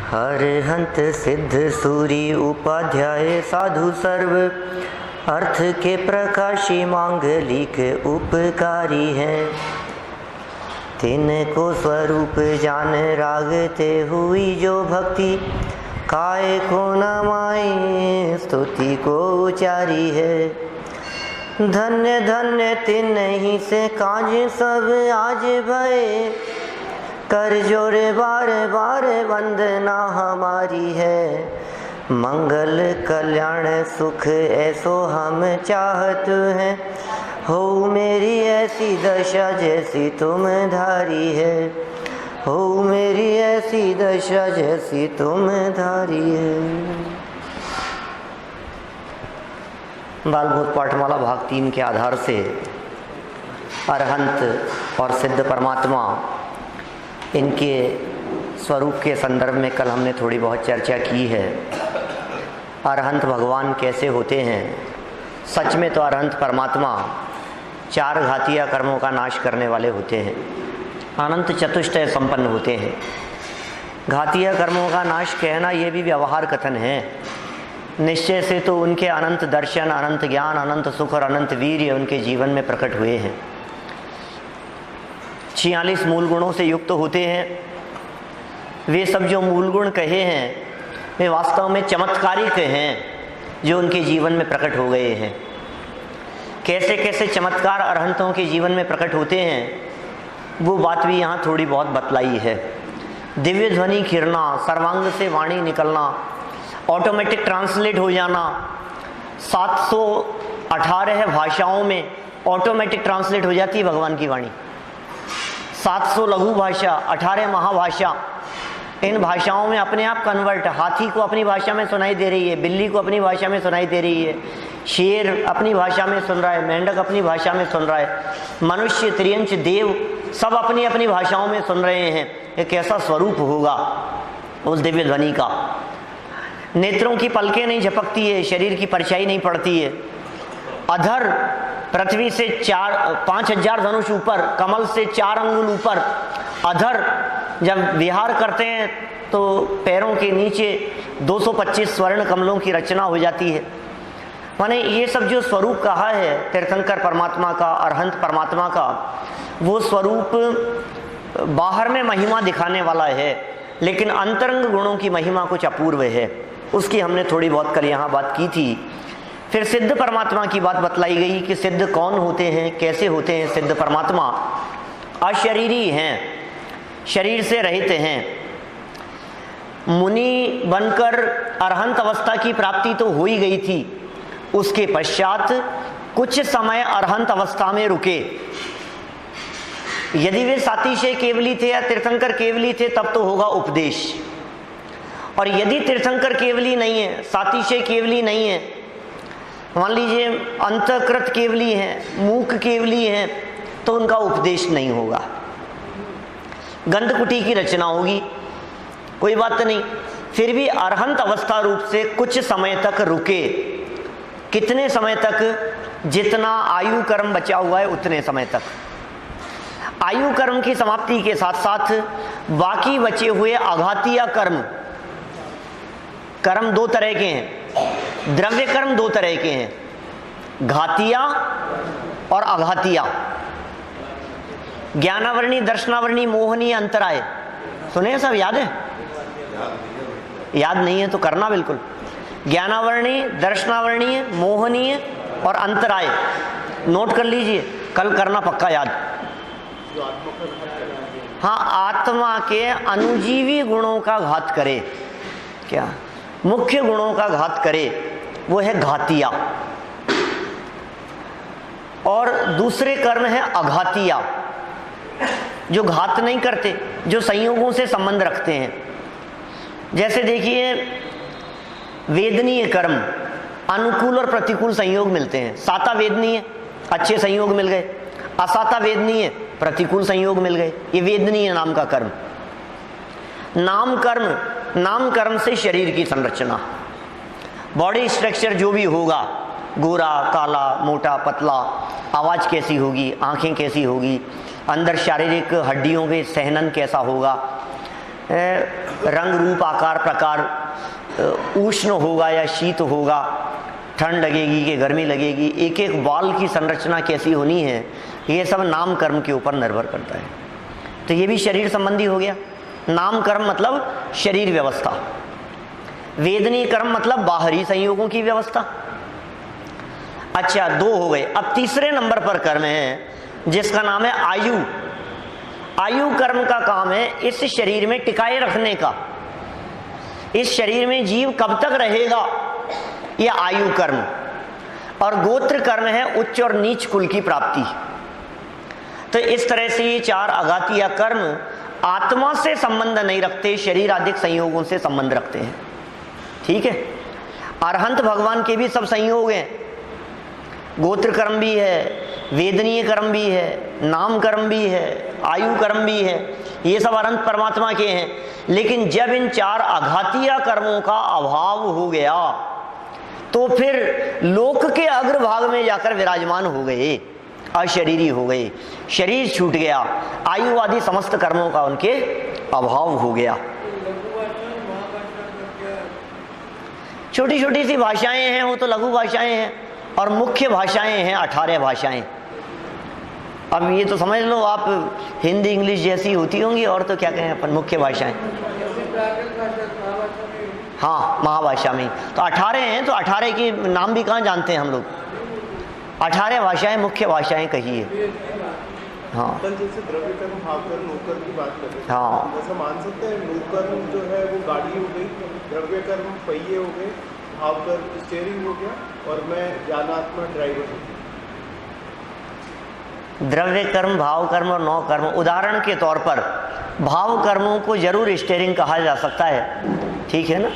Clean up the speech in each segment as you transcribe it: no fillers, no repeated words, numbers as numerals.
हरहंत सिद्ध सूरी उपाध्याय साधु सर्व अर्थ के प्रकाशी मांगलिक उपकारी हैं। तिनको स्वरूप जान रागते हुई जो भक्ति काय को न माई स्तुति को उचारी है। धन्य धन्य तिन्हीं से काज सब आज भय कर जोरे बार बार वंदना हमारी है। मंगल कल्याण सुख ऐसो हम चाहत हैं, हो मेरी ऐसी दशा जैसी तुम धारी है। हो मेरी ऐसी दशा जैसी तुम धारी है। बालभूत पाठमाला भाग 3 के आधार से अरहंत और सिद्ध परमात्मा, इनके स्वरूप के संदर्भ में कल हमने थोड़ी बहुत चर्चा की है। अरहंत भगवान कैसे होते हैं? सच में तो अरहंत परमात्मा 4 घातीय कर्मों का नाश करने वाले होते हैं, अनंत चतुष्टय संपन्न होते हैं। घातीय कर्मों का नाश कहना ये भी व्यवहार कथन है। निश्चय से तो उनके अनंत दर्शन, अनंत ज्ञान, अनंत सुख और अनंत वीर्य उनके जीवन में प्रकट हुए हैं। 46 मूल गुणों से युक्त होते हैं। वे सब जो मूल गुण कहे हैं वे वास्तव में चमत्कारिक हैं, जो उनके जीवन में प्रकट हो गए हैं। कैसे कैसे चमत्कार अरहंतों के जीवन में प्रकट होते हैं, वो बात भी यहाँ थोड़ी बहुत बतलाई है। दिव्य ध्वनि खिरना, सर्वांग से वाणी निकलना, ऑटोमेटिक ट्रांसलेट हो जाना, 718 भाषाओं में ऑटोमेटिक ट्रांसलेट हो जाती है भगवान की वाणी। 700 लघु भाषा, 18 महाभाषा, इन भाषाओं में अपने आप कन्वर्ट। हाथी को अपनी भाषा में सुनाई दे रही है, बिल्ली को अपनी भाषा में सुनाई दे रही है, शेर अपनी भाषा में सुन रहा है, मेंढक अपनी भाषा में सुन रहा है, मनुष्य, त्रियंच, देव सब अपनी अपनी भाषाओं में सुन रहे हैं। ये कैसा स्वरूप होगा उस दिव्य ध्वनि का। नेत्रों की पलकें नहीं झपकती है, शरीर की परछाई नहीं पड़ती है। अधर पृथ्वी से 5000 धनुष ऊपर, कमल से 4 अंगुल ऊपर। अधर जब विहार करते हैं तो पैरों के नीचे 225 स्वर्ण कमलों की रचना हो जाती है। माने ये सब जो स्वरूप कहा है तीर्थंकर परमात्मा का, अरहंत परमात्मा का, वो स्वरूप बाहर में महिमा दिखाने वाला है, लेकिन अंतरंग गुणों की महिमा कुछ अपूर्व है। उसकी हमने थोड़ी बहुत कल यहाँ बात की थी। फिर सिद्ध परमात्मा की बात बतलाई गई कि सिद्ध कौन होते हैं, कैसे होते हैं। सिद्ध परमात्मा अशरीरी हैं, शरीर से रहित हैं। मुनि बनकर अरहंत अवस्था की प्राप्ति तो हो ही गई थी, उसके पश्चात कुछ समय अरहंत अवस्था में रुके। यदि वे सातिशय केवली थे या तीर्थंकर केवली थे तब तो होगा उपदेश, और यदि तीर्थंकर केवली नहीं है, सातिशय केवली नहीं है, मान लीजिए अंतकृत केवली हैं, मूक केवली हैं, तो उनका उपदेश नहीं होगा। गंधकुटी की रचना होगी, कोई बात नहीं। फिर भी अरहंत अवस्था रूप से कुछ समय तक रुके। कितने समय तक? जितना आयु कर्म बचा हुआ है उतने समय तक। आयु कर्म की समाप्ति के साथ साथ बाकी बचे हुए आघातीय कर्म, कर्म 2 तरह के हैं, द्रव्य कर्म 2 तरह के हैं, घातिया और अघातिया। ज्ञानावरणी, दर्शनावरणी, मोहनीय, अंतराय, सुने सब? याद है? याद नहीं है तो करना बिल्कुल। ज्ञानावरणी, दर्शनावरणीय, मोहनीय और अंतराय नोट कर लीजिए, कल करना पक्का याद। हाँ, आत्मा के अनुजीवी गुणों का घात करे, क्या मुख्य गुणों का घात करे, वो है घातिया। और दूसरे कर्म है अघातिया, जो घात नहीं करते, जो संयोगों से संबंध रखते हैं। जैसे देखिए, वेदनीय कर्म, अनुकूल और प्रतिकूल संयोग मिलते हैं। साता वेदनीय, अच्छे संयोग मिल गए। असाता वेदनीय, प्रतिकूल संयोग मिल गए। ये वेदनीय नाम का कर्म। नाम कर्म, नाम कर्म से शरीर की संरचना, बॉडी स्ट्रक्चर जो भी होगा, गोरा, काला, मोटा, पतला, आवाज कैसी होगी, आंखें कैसी होगी, अंदर शारीरिक हड्डियों में सहनन कैसा होगा, रंग रूप आकार प्रकार, उष्ण होगा या शीत होगा, ठंड लगेगी कि गर्मी लगेगी, एक एक बाल की संरचना कैसी होनी है, ये सब नाम कर्म के ऊपर निर्भर करता है। तो ये भी शरीर संबंधी हो गया। नाम कर्म मतलब शरीर व्यवस्था, वेदनीय कर्म मतलब बाहरी संयोगों की व्यवस्था। अच्छा, 2 हो गए। अब तीसरे नंबर पर कर्म है जिसका नाम है आयु। आयु कर्म का काम है इस शरीर में टिकाए रखने का, इस शरीर में जीव कब तक रहेगा, यह आयु कर्म। और गोत्र कर्म है उच्च और नीच कुल की प्राप्ति। तो इस तरह से ये 4 आघातीय कर्म आत्मा से संबंध नहीं रखते, शरीर आदि संयोगों से संबंध रखते हैं। ठीक है। अरहंत भगवान के भी सब संयोग हैं, गोत्र कर्म भी है, वेदनीय कर्म भी है, नाम कर्म भी है, आयु कर्म भी है, ये सब अनंत परमात्मा के हैं। लेकिन जब इन 4 आघातीय कर्मों का अभाव हो गया तो फिर लोक के अग्रभाग में जाकर विराजमान हो गए, अशरीरी हो गए, शरीर छूट गया, आयु आदि समस्त कर्मों का उनके अभाव हो गया। छोटी छोटी सी भाषाएं हैं, वो तो लघु भाषाएं हैं, और मुख्य भाषाएं हैं 18 भाषाएं। अब ये तो समझ लो आप, हिंदी इंग्लिश जैसी होती होंगी, और तो क्या कहें अपन, मुख्य भाषाएं। हाँ, महाभाषा में तो 18 हैं, तो 18 के नाम भी कहाँ जानते हैं हम लोग। 18 भाषाएं मुख्य भाषाएं कहिए। हाँ, जैसे द्रव्य कर्म, भाव कर्म, नौकर्म की बात करते हैं। हाँ, जैसा मान सकते हैं नौकर्म जो है वो गाड़ी हो गई, द्रव्य कर्म पहिए हो गए, भाव कर्म स्टीयरिंग हो गया, और मैं ज्ञानात्मा ड्राइवर हूँ। द्रव्य कर्म, भाव कर्म और नौ कर्म। उदाहरण के तौर पर भाव कर्मों को जरूर स्टीयरिंग कहा जा सकता है, ठीक है ना,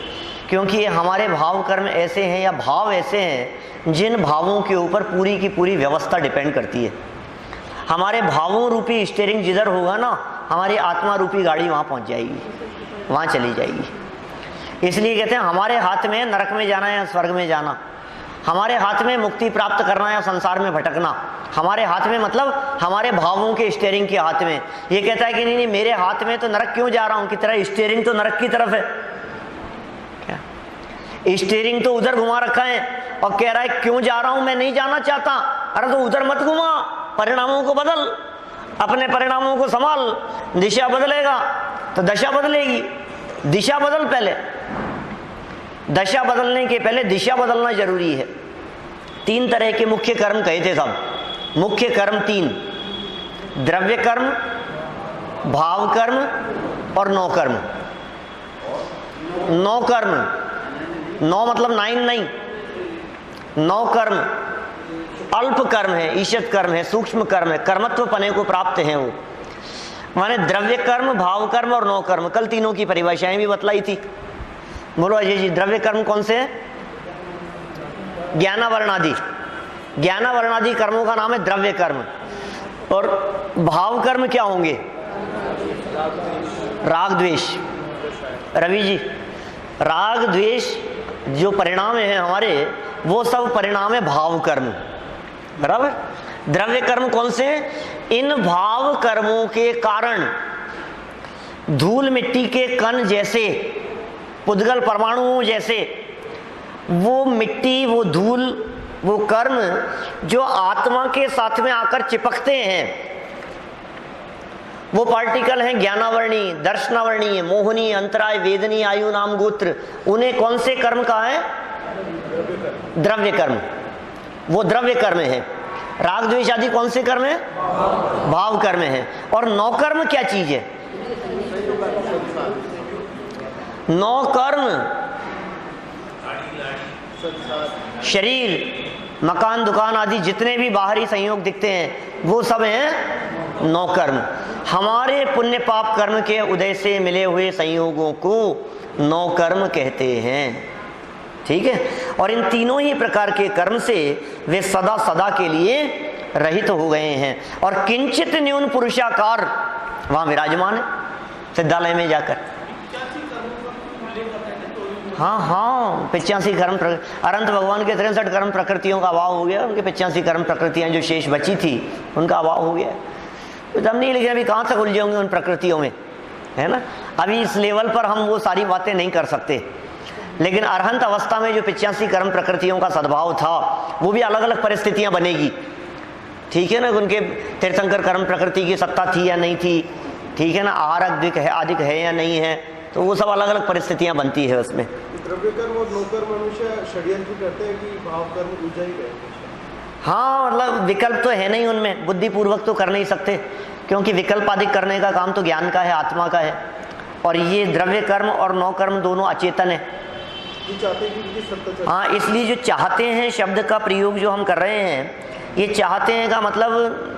क्योंकि हमारे भाव कर्म ऐसे हैं या भाव ऐसे हैं जिन भावों के ऊपर पूरी की पूरी व्यवस्था डिपेंड करती है। हमारे भावों रूपी स्टीयरिंग जिधर होगा ना, हमारी आत्मा रूपी गाड़ी वहाँ पहुँच जाएगी, वहाँ चली जाएगी। इसलिए कहते हैं हमारे हाथ में नरक में जाना या स्वर्ग में जाना, हमारे हाथ में मुक्ति प्राप्त करना या संसार में भटकना, हमारे हाथ में मतलब हमारे भावों के स्टीयरिंग के हाथ में। ये कहता है कि नहीं नहीं, मेरे हाथ में तो नरक क्यों जा रहा हूँ, कि तेरा स्टीयरिंग तो नरक की तरफ है। क्या स्टीयरिंग तो उधर घुमा रखा है और कह रहा है क्यों जा रहा हूं, मैं नहीं जाना चाहता। अरे तो उधर मत घुमा, परिणामों को बदल, अपने परिणामों को संभाल, दिशा बदलेगा तो दशा बदलेगी। दिशा बदल, पहले दशा बदलने के पहले दिशा बदलना जरूरी है। 3 तरह के मुख्य कर्म कहे थे सब, मुख्य कर्म 3, द्रव्य कर्म, भाव कर्म और नौ कर्म। नौ कर्म, नौ मतलब 9 नहीं, नौ कर्म अल्प कर्म है, ईशत कर्म है, सूक्ष्म कर्म है, कर्मत्व पने को प्राप्त हैं वो। माने द्रव्य कर्म, भाव कर्म और नौ कर्म। कल तीनों की परिभाषाएं भी बतलाई थी। बोलो अजय जी, द्रव्य कर्म कौन से है? ज्ञानावरणादि, ज्ञानावरणादि कर्मों का नाम है द्रव्य कर्म। और भाव कर्म क्या होंगे? राग द्वेष। रवि जी, राग द्वेष जो परिणाम है हमारे, वो सब परिणाम है भाव कर्म, बराबर। द्रव्य कर्म कौन से? इन भाव कर्मों के कारण धूल मिट्टी के कण जैसे, पुद्गल परमाणुओं जैसे, वो मिट्टी, वो धूल, वो कर्म जो आत्मा के साथ में आकर चिपकते हैं, वो पार्टिकल हैं ज्ञानावर्णी, दर्शनावर्णीय, मोहनीय, अंतराय, वेदनीय, आयु, नाम, गोत्र। उन्हें कौन से कर्म कहा है? द्रव्य कर्म। वो द्रव्य कर्म है। राग द्वेष आदि कौन से कर्म है? भाव कर्म है। और नौ कर्म क्या चीज है? नौ कर्म शरीर, मकान, दुकान आदि जितने भी बाहरी संयोग दिखते हैं वो सब हैं नौ कर्म। हमारे पुण्य पाप कर्म के उदय से मिले हुए संयोगों को नौ कर्म कहते हैं, ठीक है। और इन तीनों ही प्रकार के कर्म से वे सदा सदा के लिए रहित हो गए हैं और किंचित न्यून पुरुषाकार वहां विराजमान है सिद्धालय में जाकर। हाँ हाँ, 85 कर्म, अनंत भगवान के 63 कर्म प्रकृतियों का अभाव हो गया। उनके 85 कर्म प्रकृतियां जो शेष बची थी उनका अभाव हो गया। तो हम नहीं लिखे अभी कहाँ तक उलझे होंगे उन प्रकृतियों में, है ना। अभी इस लेवल पर हम वो सारी बातें नहीं कर सकते, लेकिन अरहंत अवस्था में जो 85 कर्म प्रकृतियों का सद्भाव था, वो भी अलग अलग परिस्थितियां बनेगी, ठीक है ना। उनके तीर्थंकर कर्म प्रकृति की सत्ता थी या नहीं थी, ठीक है ना, आहार अधिक है या नहीं है, तो वो सब अलग अलग परिस्थितियां बनती है उसमें। द्रव्य कर्म और नो कर्म मनुष्य षड्यंत्र करते हैं कि भाव कर्म दूजा ही रहे। हाँ, मतलब विकल्प तो है नहीं उनमें, बुद्धिपूर्वक तो कर नहीं सकते, क्योंकि विकल्प आदि करने का काम तो ज्ञान का है, आत्मा का है। और ये द्रव्य कर्म और नौ कर्म दोनों अचेतन है। हाँ, इसलिए जो चाहते हैं शब्द का प्रयोग जो हम कर रहे हैं, ये चाहते हैं का मतलब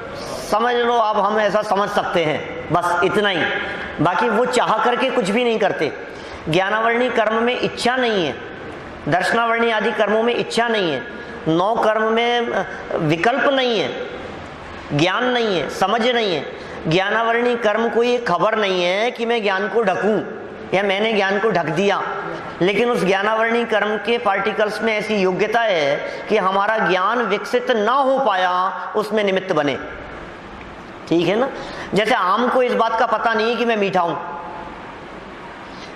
समझ लो आप, हम ऐसा समझ सकते हैं, बस इतना ही। बाकी वो चाह करके कुछ भी नहीं करते। ज्ञानावर्णी कर्म में इच्छा नहीं है, दर्शनावर्णी आदि कर्मों में इच्छा नहीं है, नौ कर्म में विकल्प नहीं है, ज्ञान नहीं है, समझ नहीं है। ज्ञानावर्णी कर्म को ये खबर नहीं है कि मैं ज्ञान को ढकूं या मैंने ज्ञान को ढक दिया, लेकिन उस ज्ञानावर्णी कर्म के पार्टिकल्स में ऐसी योग्यता है कि हमारा ज्ञान विकसित ना हो पाया उसमें निमित्त बने, ठीक है ना। जैसे आम को इस बात का पता नहीं है कि मैं मीठा हूं,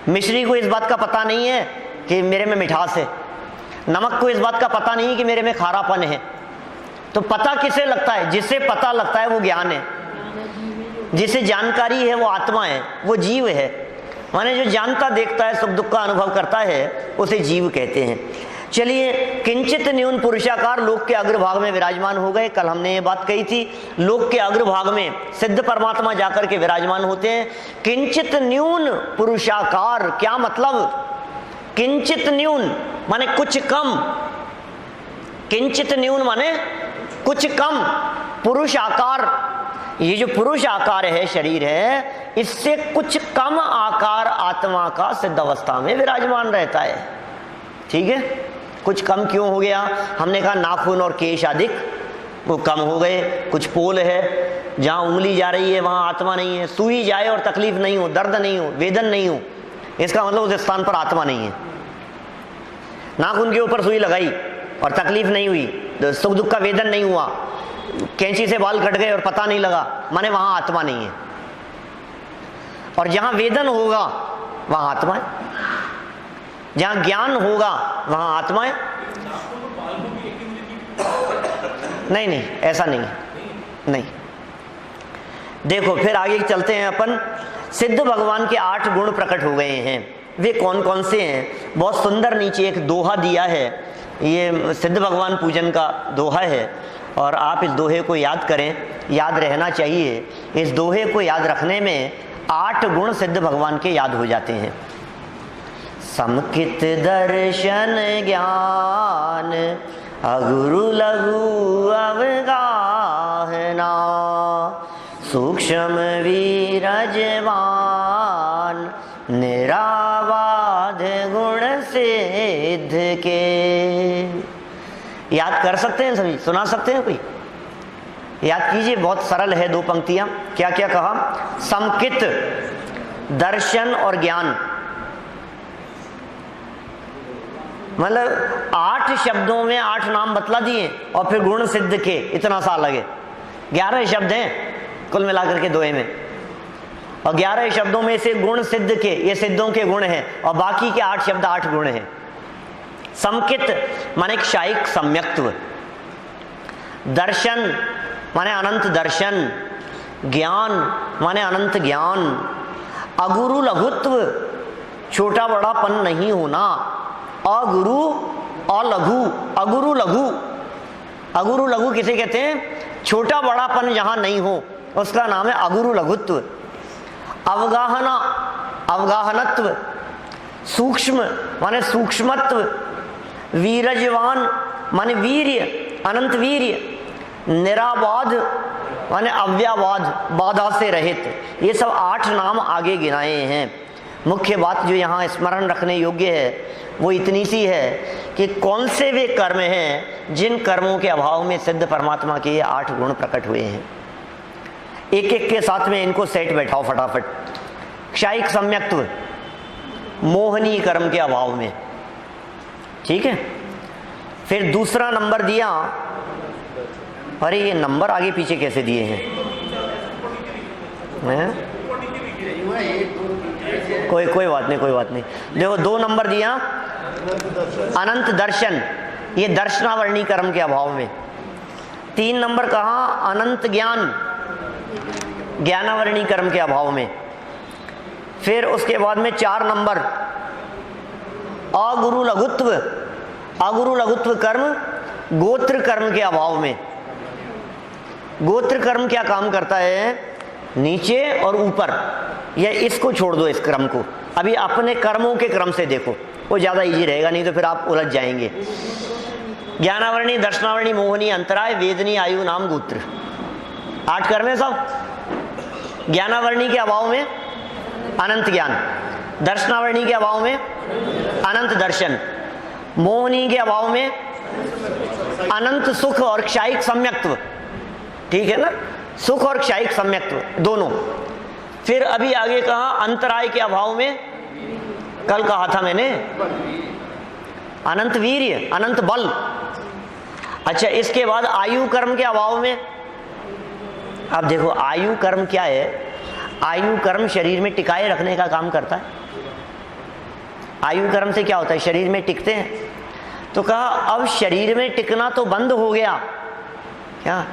मिश्री को इस बात का पता नहीं है कि मेरे में मिठास है, नमक को इस बात का पता नहीं कि मेरे में खारापन है। तो पता किसे लगता है? जिसे पता लगता है वो ज्ञान है, जिसे जानकारी है वो आत्मा है, वो जीव है। माने जो जानता देखता है, सुख दुख का अनुभव करता है, उसे जीव कहते हैं। चलिए, किंचित न्यून पुरुषाकार लोक के अग्रभाग में विराजमान हो गए। कल हमने ये बात कही थी, लोक के अग्रभाग में सिद्ध परमात्मा जाकर के विराजमान होते हैं। किंचित न्यून पुरुषाकार क्या मतलब? किंचित न्यून माने कुछ कम, किंचित न्यून माने कुछ कम। पुरुष आकार, ये जो पुरुष आकार है, शरीर है, इससे कुछ कम आकार आत्मा का सिद्ध अवस्था में विराजमान रहता है, ठीक है। कुछ कम क्यों हो गया? हमने कहा नाखून और केश आदि वो कम हो गए। कुछ पोल है, जहां उंगली जा रही है वहां आत्मा नहीं है। सुई जाए और तकलीफ नहीं हो, दर्द नहीं हो, वेदन नहीं हो, इसका मतलब उस स्थान पर आत्मा नहीं है। नाखून के ऊपर सुई लगाई और तकलीफ नहीं हुई, सुख दुख का वेदन नहीं हुआ, कैंची से बाल कट गए और पता नहीं लगा, माने वहां आत्मा नहीं है। और जहां वेदन होगा वहां आत्मा है, जहां ज्ञान होगा वहां आत्मा है। नहीं नहीं, ऐसा नहीं है, नहीं। देखो फिर आगे चलते हैं अपन। सिद्ध भगवान के 8 गुण प्रकट हो गए हैं, वे कौन कौन से हैं? बहुत सुंदर नीचे एक दोहा दिया है, ये सिद्ध भगवान पूजन का दोहा है, और आप इस दोहे को याद करें, याद रहना चाहिए। इस दोहे को याद रखने में 8 गुण सिद्ध भगवान के याद हो जाते हैं। समकित दर्शन ज्ञान अगुरु लघु अवगाहना, सूक्ष्म वीरजवान निराबाध गुण सिद्ध के। याद कर सकते हैं सभी? सुना सकते हैं कोई? याद कीजिए, बहुत सरल है, 2 पंक्तियां। क्या क्या कहा? समकित दर्शन और ज्ञान, मतलब 8 शब्दों में 8 नाम बतला दिए और फिर गुण सिद्ध के, इतना सा लगे। 11 शब्द हैं कुल मिलाकर के दोहे में, और 11 शब्दों में से गुण सिद्ध के, ये सिद्धों के गुण हैं, और बाकी के 8 शब्द 8 गुण हैं। समकित माने क्षायिक सम्यक्त्व, दर्शन माने अनंत दर्शन, ज्ञान माने अनंत ज्ञान, अगुरु लघुत्व छोटा बड़ापन नहीं होना, अगुरु अलघु, अगुरु लघु, अगुरु लघु किसे कहते हैं? छोटा बड़ापन जहां नहीं हो उसका नाम है अगुरु लघुत्व। अवगाहना अवगाहनत्व, सूक्ष्म माने सूक्ष्मत्व, वीरजवान माने वीर्य, अनंत वीर्य, निराबाध माने अव्याबाध, बाधा से रहित। ये सब 8 नाम आगे गिनाए हैं। मुख्य बात जो यहाँ स्मरण रखने योग्य है वो इतनी सी है कि कौन से वे कर्म हैं जिन कर्मों के अभाव में सिद्ध परमात्मा के ये 8 गुण प्रकट हुए हैं। एक एक के साथ में इनको सेट बैठाओ फटाफट। क्षायिक सम्यक्त्व, मोहनीय कर्म के अभाव में, ठीक है। फिर दूसरा नंबर दिया, अरे ये नंबर आगे पीछे कैसे दिए हैं? कोई बात नहीं, कोई बात नहीं। देखो 2 नंबर दिया अनंत दर्शन, ये दर्शनावरणी कर्म के अभाव में। 3 नंबर कहा अनंत ज्ञान, ज्ञानावरणी कर्म के अभाव में। फिर उसके बाद में 4 नंबर अगुरु लघुत्व, अगुरु लघुत्व कर्म गोत्र कर्म के अभाव में। गोत्र कर्म क्या काम करता है? नीचे और ऊपर, या इसको छोड़ दो, इस क्रम को अभी अपने कर्मों के क्रम से देखो, वो ज्यादा इजी रहेगा, नहीं तो फिर आप उलझ जाएंगे। ज्ञानावरणी, दर्शनावरणी, मोहनी, अंतराय, वेदनी, आयु, नाम, गोत्र, 8 कर्म है सब। ज्ञानावरणी के अभाव में अनंत ज्ञान, दर्शनावरणी के अभाव में अनंत दर्शन, मोहनी के अभाव में अनंत सुख और क्षायिक सम्यक्त्व, ठीक है ना, सुख और क्षायिक सम्यक्त्व दोनों। फिर अभी आगे कहा अंतराय के अभाव में, कल कहा था मैंने, अनंत वीर्य, अनंत बल। अच्छा, इसके बाद आयु कर्म के अभाव में। अब देखो आयु कर्म क्या है? आयु कर्म शरीर में टिकाए रखने का काम करता है। आयु कर्म से क्या होता है? शरीर में टिकते हैं। तो कहा अब शरीर में टिकना तो बंद हो गया क्या,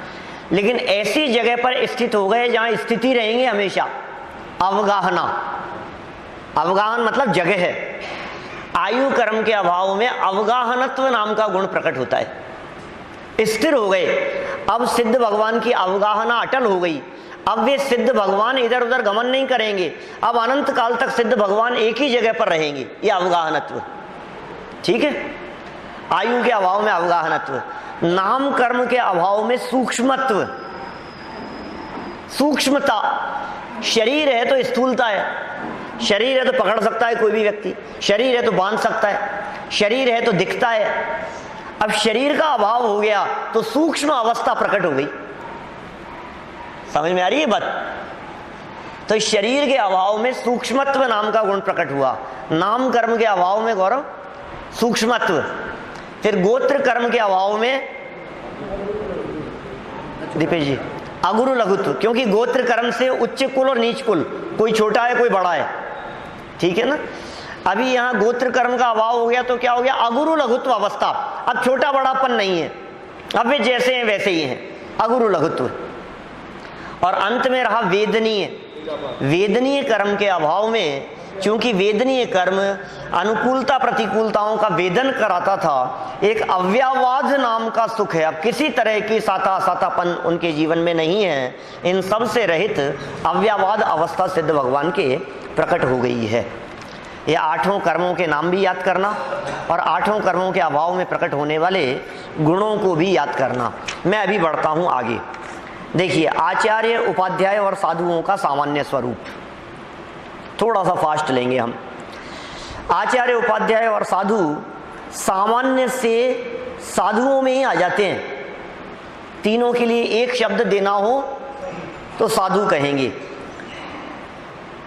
लेकिन ऐसी जगह पर स्थित हो गए जहां स्थिति रहेंगे हमेशा। अवगाहना, अवगाहन मतलब जगह है। आयु कर्म के अभाव में अवगाहनत्व नाम का गुण प्रकट होता है, स्थिर हो गए। अब सिद्ध भगवान की अवगाहना अटल हो गई। अब वे सिद्ध भगवान इधर उधर गमन नहीं करेंगे, अब अनंत काल तक सिद्ध भगवान एक ही जगह पर रहेंगे। ये अवगाहनत्व, ठीक है। आयु के अभाव में अवगाहनत्व, नाम कर्म के अभाव में सूक्ष्मत्व, सूक्ष्मता। शरीर है तो स्थूलता है, शरीर है तो पकड़ सकता है कोई भी व्यक्ति, शरीर है तो बांध सकता है, शरीर है तो दिखता है। अब शरीर का अभाव हो गया तो सूक्ष्म अवस्था प्रकट हो गई। समझ में आ रही है बात? तो शरीर के अभाव में सूक्ष्मत्व नाम का गुण प्रकट हुआ, नाम कर्म के अभाव में गौरव सूक्ष्मत्व। फिर गोत्र कर्म के अभाव में दीपेश जी अगुरु लघुत्व, क्योंकि गोत्र कर्म से उच्च कुल और नीच कुल, कोई छोटा है कोई बड़ा है, ठीक है ना। अभी यहां गोत्र कर्म का अभाव हो गया तो क्या हो गया? अगुरु लघुत्व अवस्था। अब छोटा बड़ापन नहीं है, अब वे जैसे हैं वैसे ही हैं, अगुरु लघुत्व। और अंत में रहा वेदनीय, वेदनीय कर्म के अभाव में, क्योंकि वेदनीय कर्म अनुकूलता प्रतिकूलताओं का वेदन कराता था। एक अव्ययवाद नाम का सुख है, अब किसी तरह की सातापन उनके जीवन में नहीं है। इन सब से रहित अव्ययवाद अवस्था सिद्ध भगवान के प्रकट हो गई है। ये 8 कर्मों के नाम भी याद करना और 8 कर्मों के अभाव में प्रकट होने वाले गुणों को भी याद करना। मैं अभी बढ़ता हूं आगे। देखिए, आचार्य, उपाध्याय और साधुओं का सामान्य स्वरूप, थोड़ा सा फास्ट लेंगे हम। आचार्य, उपाध्याय और साधु सामान्य से साधुओं में ही आ जाते हैं। तीनों के लिए एक शब्द देना हो तो साधु कहेंगे।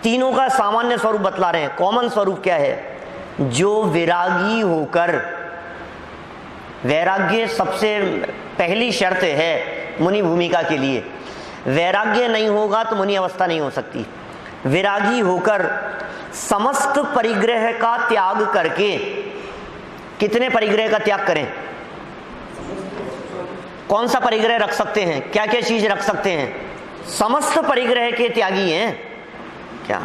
तीनों का सामान्य स्वरूप बतला रहे हैं। कॉमन स्वरूप क्या है? जो विरागी होकर, वैराग्य सबसे पहली शर्त है मुनि भूमिका के लिए। वैराग्य नहीं होगा तो मुनि अवस्था नहीं हो सकती। विरागी होकर समस्त परिग्रह का त्याग करके, कितने परिग्रह का त्याग करें? कौन सा परिग्रह रख सकते हैं? क्या क्या चीज रख सकते हैं? समस्त परिग्रह के त्यागी हैं। क्या?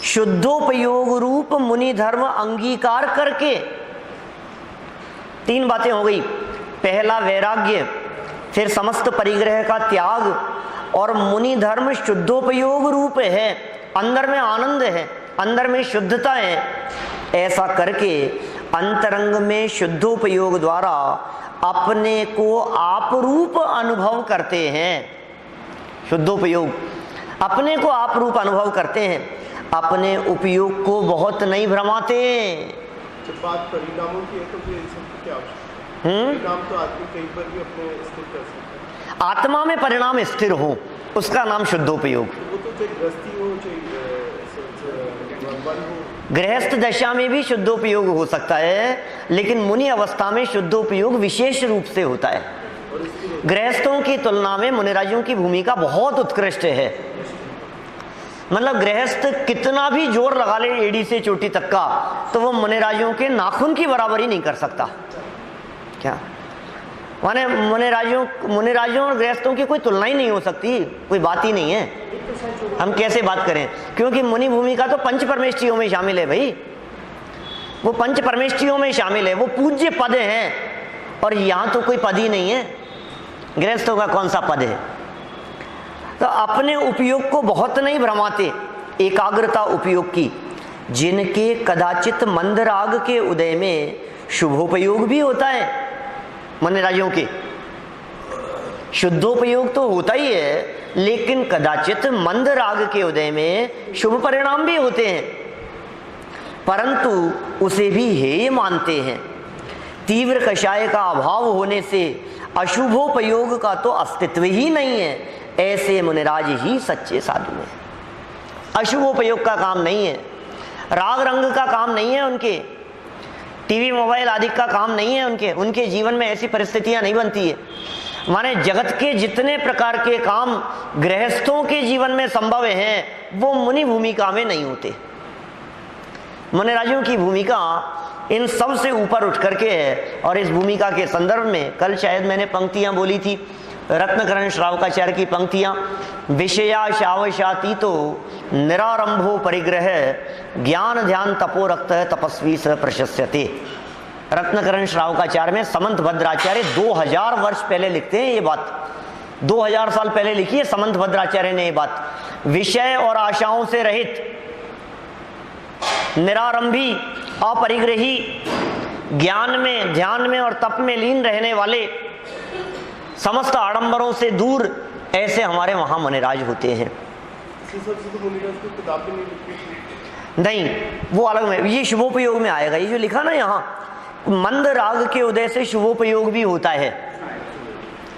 शुद्धोपयोग रूप मुनि धर्म अंगीकार करके। 3 बातें हो गई। पहला वैराग्य, फिर समस्त परिग्रह का त्याग, और मुनि धर्म शुद्धोपयोग रूप है, अंदर में आनंद है, अंदर में शुद्धता है। ऐसा करके अंतरंग में शुद्धोपयोग द्वारा अपने को आप रूप अनुभव करते हैं। शुद्धोपयोग, अपने को आप रूप अनुभव करते हैं, अपने उपयोग को बहुत नहीं भ्रमाते। जब बात परिणामों की है तो फिर इसमें क्या आवश्यकता है? परिणाम तो आदमी कहीं पर भी अपने स्थिर कर सकता है। आत्मा में परिणाम स्थिर हो, उसका नाम शुद्धोपयोग। वो तो चाहे गृहस्थी हो, चाहे वन हो, गृहस्थ दशा में भी शुद्धोपयोग हो सकता है, लेकिन मुनि अवस्था में शुद्धोपयोग विशेष रूप से होता है। गृहस्थों की तुलना में मुनिराजों की भूमिका बहुत उत्कृष्ट है। मतलब गृहस्थ कितना भी जोर लगा ले एड़ी से चोटी तक का, तो वो मुनिराजों के नाखून की बराबरी नहीं कर सकता। क्या माने, मुनिराजों और गृहस्थों की कोई तुलना ही नहीं हो सकती, कोई बात ही नहीं है। हम कैसे बात करें, क्योंकि मुनि भूमिका तो पंच परमेष्ठियों में शामिल है भाई, वो पंच परमेष्ठियों में शामिल है, वो पूज्य पद हैं, और यहां तो कोई पद ही नहीं है, गृहस्थों का कौन सा पद है। तो अपने उपयोग को बहुत नहीं भ्रमाते, एकाग्रता उपयोग की, जिनके कदाचित मंदराग के उदय में शुभोपयोग भी होता है। मुनिराजों के शुद्धोपयोग तो होता ही है, लेकिन कदाचित मंदराग के उदय में शुभ परिणाम भी होते हैं, परंतु उसे भी हेय मानते हैं। तीव्र कषाय का अभाव होने से अशुभोपयोग का तो अस्तित्व ही नहीं है, ऐसे मुनिराज ही सच्चे साधु हैं। अशुभोपयोग का काम नहीं है, राग रंग का काम नहीं है, उनके टीवी मोबाइल आदि का काम नहीं है, उनके जीवन में ऐसी परिस्थितियां नहीं बनती है। माने जगत के जितने प्रकार के काम गृहस्थों के जीवन में संभव हैं, वो मुनि भूमिका में नहीं होते। मुनिराजों की भूमिका इन सब से ऊपर उठ करके है, और इस भूमिका के संदर्भ में कल शायद मैंने पंक्तियां बोली थी, रत्नकरण श्रावकाचार्य की पंक्तियां, विषया शावशाती तो निरारंभो परिग्रह ज्ञान ध्यान तपो रक्त तपस्वी स प्रशस्यते। रत्नकरण श्रावकाचार्य में समंत भद्राचार्य 2000 वर्ष पहले लिखते हैं ये बात, 2000 साल पहले लिखी है समंत भद्राचार्य ने ये बात। विषय और आशाओं से रहित, निरारंभी, अपरिग्रही, ज्ञान में, ध्यान में और तप में लीन रहने वाले, समस्त आडंबरों से दूर, ऐसे हमारे वहां मुनिराज होते हैं। नहीं, वो अलग में, ये शुभोपयोग में आएगा। ये जो लिखा ना यहाँ, मंद राग के उदय से शुभोपयोग भी होता है।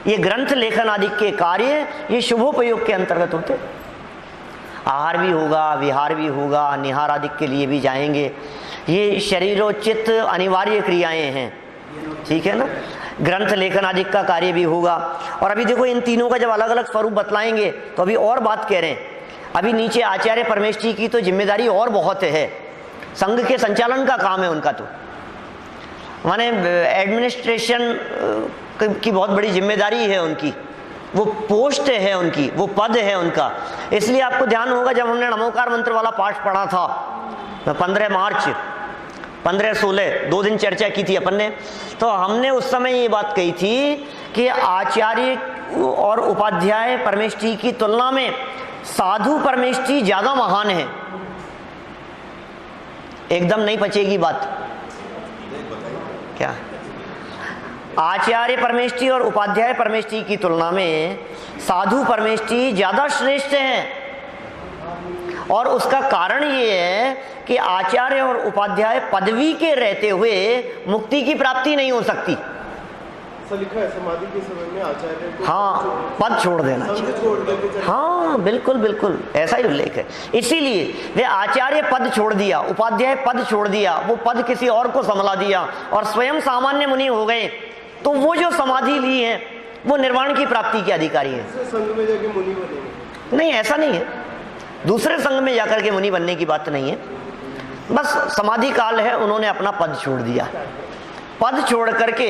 ये ग्रंथ लेखन आदि के कार्य ये शुभोपयोग के अंतर्गत होते। आहार भी होगा, विहार भी होगा, निहार आदि के लिए भी जाएंगे, ये शरीरोचित अनिवार्य क्रियाएं हैं, ठीक है ना। ग्रंथ लेखन आदि का कार्य भी होगा। और अभी देखो इन तीनों का जब अलग अलग स्वरूप बतलाएंगे तो अभी और बात कह रहे हैं। अभी नीचे आचार्य परमेष्ठी की तो जिम्मेदारी और बहुत है, संघ के संचालन का काम है उनका, तो माने एडमिनिस्ट्रेशन की बहुत बड़ी जिम्मेदारी है उनकी, वो पोस्ट है उनकी, वो पद है उनका। इसलिए आपको ध्यान होगा जब हमने नमोकार मंत्र वाला पाठ पढ़ा था 15 मार्च 15-16 2 दिन चर्चा की थी अपन ने, तो हमने उस समय ये बात कही थी कि आचार्य और उपाध्याय परमेष्ठी की तुलना में साधु परमेष्ठी ज्यादा महान है। एकदम नहीं पचेगी बात। क्या आचार्य परमेष्ठी और उपाध्याय परमेष्ठी की तुलना में साधु परमेष्ठी ज्यादा श्रेष्ठ है, और उसका कारण ये है कि आचार्य और उपाध्याय पदवी के रहते हुए मुक्ति की प्राप्ति नहीं हो सकती। लिखा है समाधि के समय में आचार्य को हाँ पद छोड़ देना चाहिए। हाँ बिल्कुल बिल्कुल ऐसा ही उल्लेख है। इसीलिए वे आचार्य पद छोड़ दिया, उपाध्याय पद छोड़ दिया, वो पद किसी और को संभाला दिया और स्वयं सामान्य मुनि हो गए। तो वो जो समाधि ली है वो निर्वाण की प्राप्ति के अधिकारी है। संघ में जाके मुनि बनेंगे? नहीं, ऐसा नहीं है। दूसरे संघ में जाकर के मुनि बनने की बात नहीं है। बस समाधि काल है, उन्होंने अपना पद छोड़ दिया। पद छोड़ करके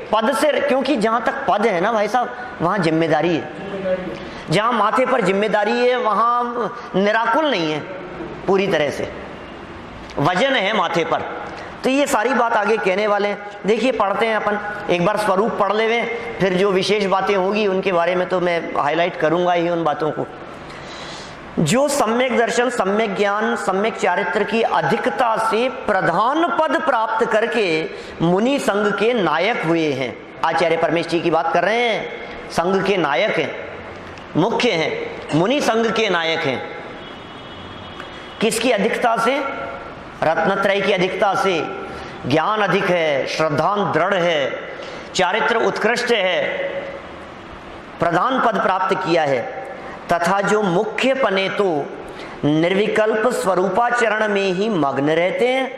पद से, क्योंकि जहां तक पद है ना भाई साहब, वहां जिम्मेदारी है। जहां माथे पर जिम्मेदारी है वहां निराकुल नहीं है, पूरी तरह से वजन है माथे पर। तो ये सारी बात आगे कहने वाले हैं। देखिए पढ़ते हैं अपन, एक बार स्वरूप पढ़ लेवे, फिर जो विशेष बातें होगी उनके बारे में तो मैं हाईलाइट करूंगा ही उन बातों को। जो सम्यक दर्शन, सम्यक ज्ञान, सम्यक चारित्र की अधिकता से प्रधान पद प्राप्त करके मुनि संघ के नायक हुए हैं। आचार्य परमेष्ठी की बात कर रहे हैं, संघ के नायक हैं, मुख्य हैं, मुनि संघ के नायक हैं। किसकी अधिकता से? रत्नत्रय की अधिकता से। ज्ञान अधिक है, श्रद्धा दृढ़ है, चारित्र उत्कृष्ट है, प्रधान पद प्राप्त किया है। तथा जो मुख्य पने तो निर्विकल्प स्वरूपाचरण में ही मग्न रहते हैं,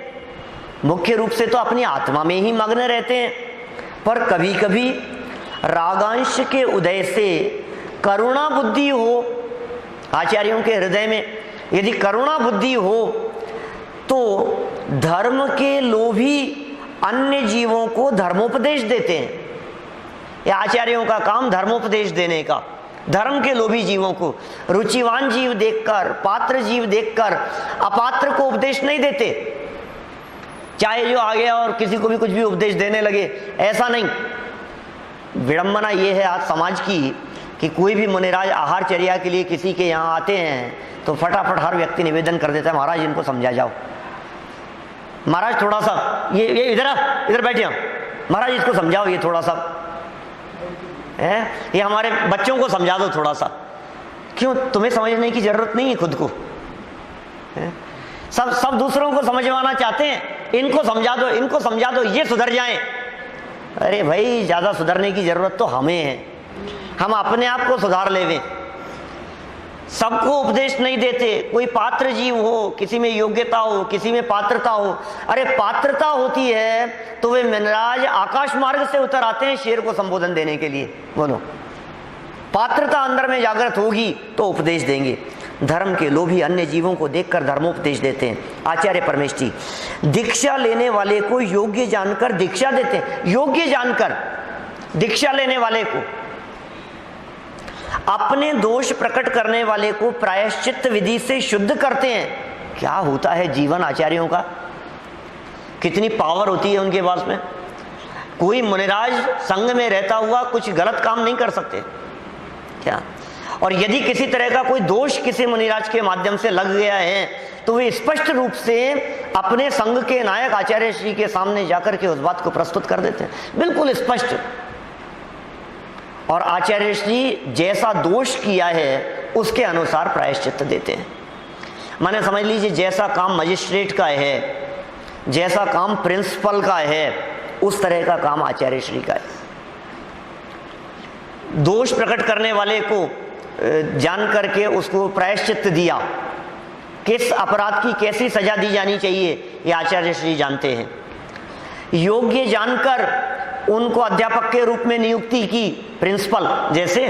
मुख्य रूप से तो अपनी आत्मा में ही मग्न रहते हैं, पर कभी कभी रागांश के उदय से करुणा बुद्धि हो आचार्यों के हृदय में, यदि करुणा बुद्धि हो तो धर्म के लोभी अन्य जीवों को धर्मोपदेश देते हैं। ये आचार्यों का काम धर्मोपदेश देने का। धर्म के लोभी जीवों को रुचिवान जीव देखकर, पात्र जीव देखकर अपात्र को उपदेश नहीं देते, चाहे जो आ गया और किसी को भी कुछ भी उपदेश देने लगे, ऐसा नहीं। विडंबना ये है आज समाज की कि कोई भी मुनिराज आहार चर्या के लिए किसी के यहाँ आते हैं तो फटाफट हर व्यक्ति निवेदन कर देता है, महाराज इनको समझा जाओ, महाराज थोड़ा सा ये इधर बैठे हम, महाराज इसको समझाओ, ये थोड़ा सा है, ये हमारे बच्चों को समझा दो थोड़ा सा। क्यों? तुम्हें समझने की जरूरत नहीं है खुद को है? सब दूसरों को समझवाना चाहते हैं, इनको समझा दो ये सुधर जाएं। अरे भाई ज्यादा सुधरने की जरूरत तो हमें है, हम अपने आप को सुधार लेवें। सबको उपदेश नहीं देते। कोई पात्र जीव हो, किसी में योग्यता हो, किसी में पात्रता हो, अरे पात्रता होती है तो वे मुनिराज आकाश मार्ग से उतर आते हैं शेर को संबोधन देने के लिए। बोलो, पात्रता अंदर में जागृत होगी तो उपदेश देंगे। धर्म के लोभी अन्य जीवों को देखकर धर्मोपदेश देते हैं। आचार्य परमेष्ठी दीक्षा लेने वाले को योग्य जानकर दीक्षा देते हैं। योग्य जानकर दीक्षा लेने वाले को, अपने दोष प्रकट करने वाले को प्रायश्चित विधि से शुद्ध करते हैं। क्या होता है जीवन आचार्यों का, कितनी पावर होती है उनके पास में। कोई मुनिराज संघ में रहता हुआ कुछ गलत काम नहीं कर सकते क्या? और यदि किसी तरह का कोई दोष किसी मुनिराज के माध्यम से लग गया है तो वे स्पष्ट रूप से अपने संघ के नायक आचार्य श्री के सामने जाकर के उस बात को प्रस्तुत कर देते हैं, बिल्कुल स्पष्ट। और आचार्य श्री जैसा दोष किया है उसके अनुसार प्रायश्चित देते हैं। माने समझ लीजिए जैसा काम मजिस्ट्रेट का है, जैसा काम प्रिंसिपल का है, उस तरह का काम आचार्य श्री का है। दोष प्रकट करने वाले को जान करके उसको प्रायश्चित दिया, किस अपराध की कैसी सजा दी जानी चाहिए ये आचार्य श्री जानते हैं। योग्य जानकर उनको अध्यापक के रूप में नियुक्ति की, प्रिंसिपल जैसे,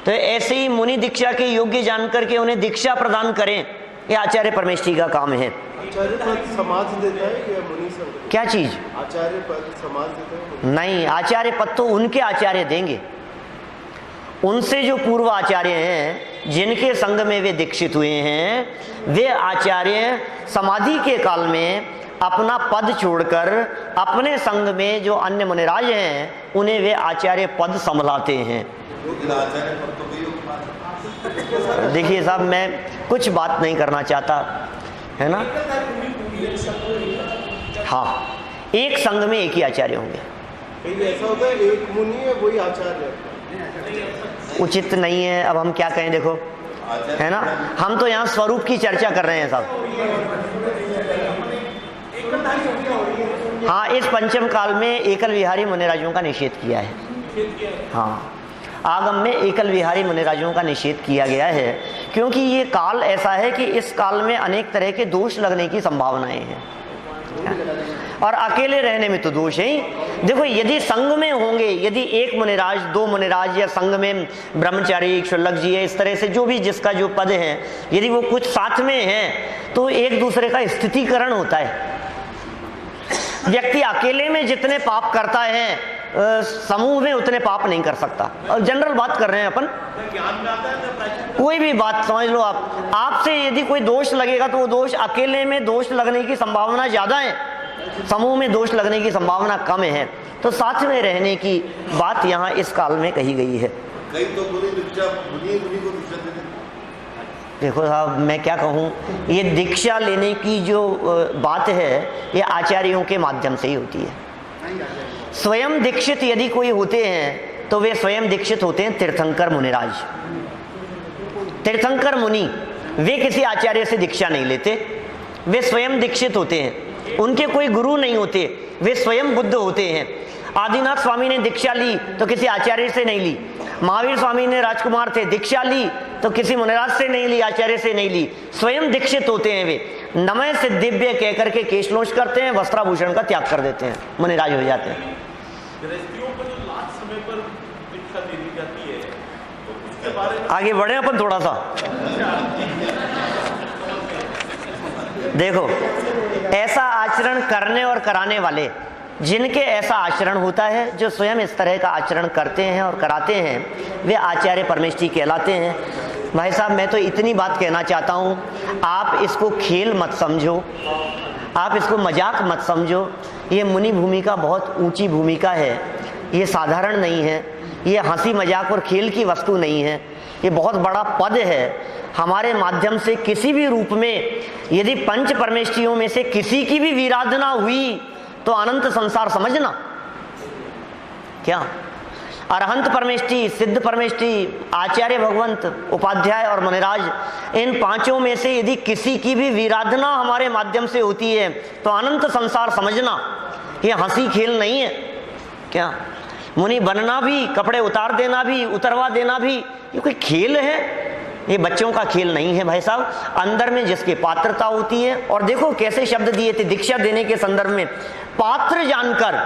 तो ऐसे ही मुनि दीक्षा के योग्य जानकर के उन्हें दीक्षा प्रदान करें, ये आचार्य परमेष्ठी का काम है। आचार्य पद समाज देता है या मुनि संघ? क्या चीज? आचार्य पद समाज देता है? नहीं, आचार्य पद तो उनके आचार्य देंगे। उनसे जो पूर्व आचार्य हैं, जिनके संग में वे दीक्षित हुए हैं, वे आचार्य समाधि के काल में अपना पद छोड़कर अपने संग में जो अन्य मुनिराज हैं उन्हें वे आचार्य पद संभलाते हैं। देखिए साहब, मैं कुछ बात नहीं करना चाहता, है ना। हाँ, एक संघ में एक ही आचार्य होंगे। कहीं ऐसा होता है एक मुनि है वही आचार्य है? उचित नहीं है। अब हम क्या कहें, देखो, है ना, हम तो यहाँ स्वरूप की चर्चा कर रहे हैं साहब। हाँ, इस पंचम काल में एकल विहारी मुनिराजों का निषेध किया है। हाँ, आगम में एकल विहारी मुनिराजों का निषेध किया गया है, क्योंकि ये काल ऐसा है कि इस काल में अनेक तरह के दोष लगने की संभावनाएं हैं, और अकेले रहने में तो दोष है ही। देखो, यदि संघ में होंगे, यदि एक मुनिराज, दो मुनिराज, या संघ में ब्रह्मचारी, क्षुल्लक जी है, इस तरह से जो भी जिसका जो पद है, यदि वो कुछ साथ में है तो एक दूसरे का स्थितिकरण होता है। व्यक्ति अकेले में जितने पाप करता है समूह में उतने पाप नहीं कर सकता। और जनरल बात कर रहे हैं अपन, कोई भी बात समझ लो आप। आपसे यदि कोई दोष लगेगा तो वो दोष अकेले में दोष लगने की संभावना ज्यादा है, समूह में दोष लगने की संभावना कम है। तो साथ में रहने की बात यहाँ इस काल में कही गई है। कई तो मुनि को दीक्षा देते। देखो साहब, मैं क्या कहूँ, ये दीक्षा लेने की जो बात है ये आचार्यों के माध्यम से ही होती है। स्वयं दीक्षित यदि कोई होते हैं तो वे स्वयं दीक्षित होते हैं तीर्थंकर मुनिराज। तीर्थंकर मुनि वे किसी आचार्य से दीक्षा नहीं लेते, वे स्वयं दीक्षित होते हैं। उनके कोई गुरु नहीं होते, वे स्वयं बुद्ध होते हैं। आदिनाथ स्वामी ने दीक्षा ली तो किसी आचार्य से नहीं ली। महावीर स्वामी ने राजकुमार थे, दीक्षा ली तो किसी मुनिराज से नहीं ली, आचार्य से नहीं ली, स्वयं दीक्षित होते हैं। वे नमः से दिव्य कहकर के केशलोच करते हैं, वस्त्राभूषण का त्याग कर देते हैं, मुनिराज हो जाते हैं। आगे बढ़े अपन थोड़ा सा। देखो, ऐसा आचरण करने और कराने वाले, जिनके ऐसा आचरण होता है, जो स्वयं इस तरह का आचरण करते हैं और कराते हैं, वे आचार्य परमेष्ठी कहलाते हैं। भाई साहब, मैं तो इतनी बात कहना चाहता हूँ, आप इसको खेल मत समझो, आप इसको मजाक मत समझो। ये मुनि भूमिका बहुत ऊंची भूमिका है, ये साधारण नहीं है, ये हंसी मजाक और खेल की वस्तु नहीं है, ये बहुत बड़ा पद है। हमारे माध्यम से किसी भी रूप में यदि पंच परमेष्ठियों में से किसी की भी विराधना हुई तो अनंत संसार समझना। क्या अरहंत परमेष्ठी, सिद्ध परमेष्ठी, आचार्य भगवंत, उपाध्याय और मुनिराज, इन पांचों में से यदि किसी की भी विराधना हमारे माध्यम से होती है तो अनंत संसार समझना। ये हंसी खेल नहीं है। क्या मुनि बनना भी, कपड़े उतार देना भी, उतरवा देना भी, ये कोई खेल है? ये बच्चों का खेल नहीं है भाई साहब। अंदर में जिसकी पात्रता होती है, और देखो कैसे शब्द दिए थे दीक्षा देने के संदर्भ में, पात्र जानकर,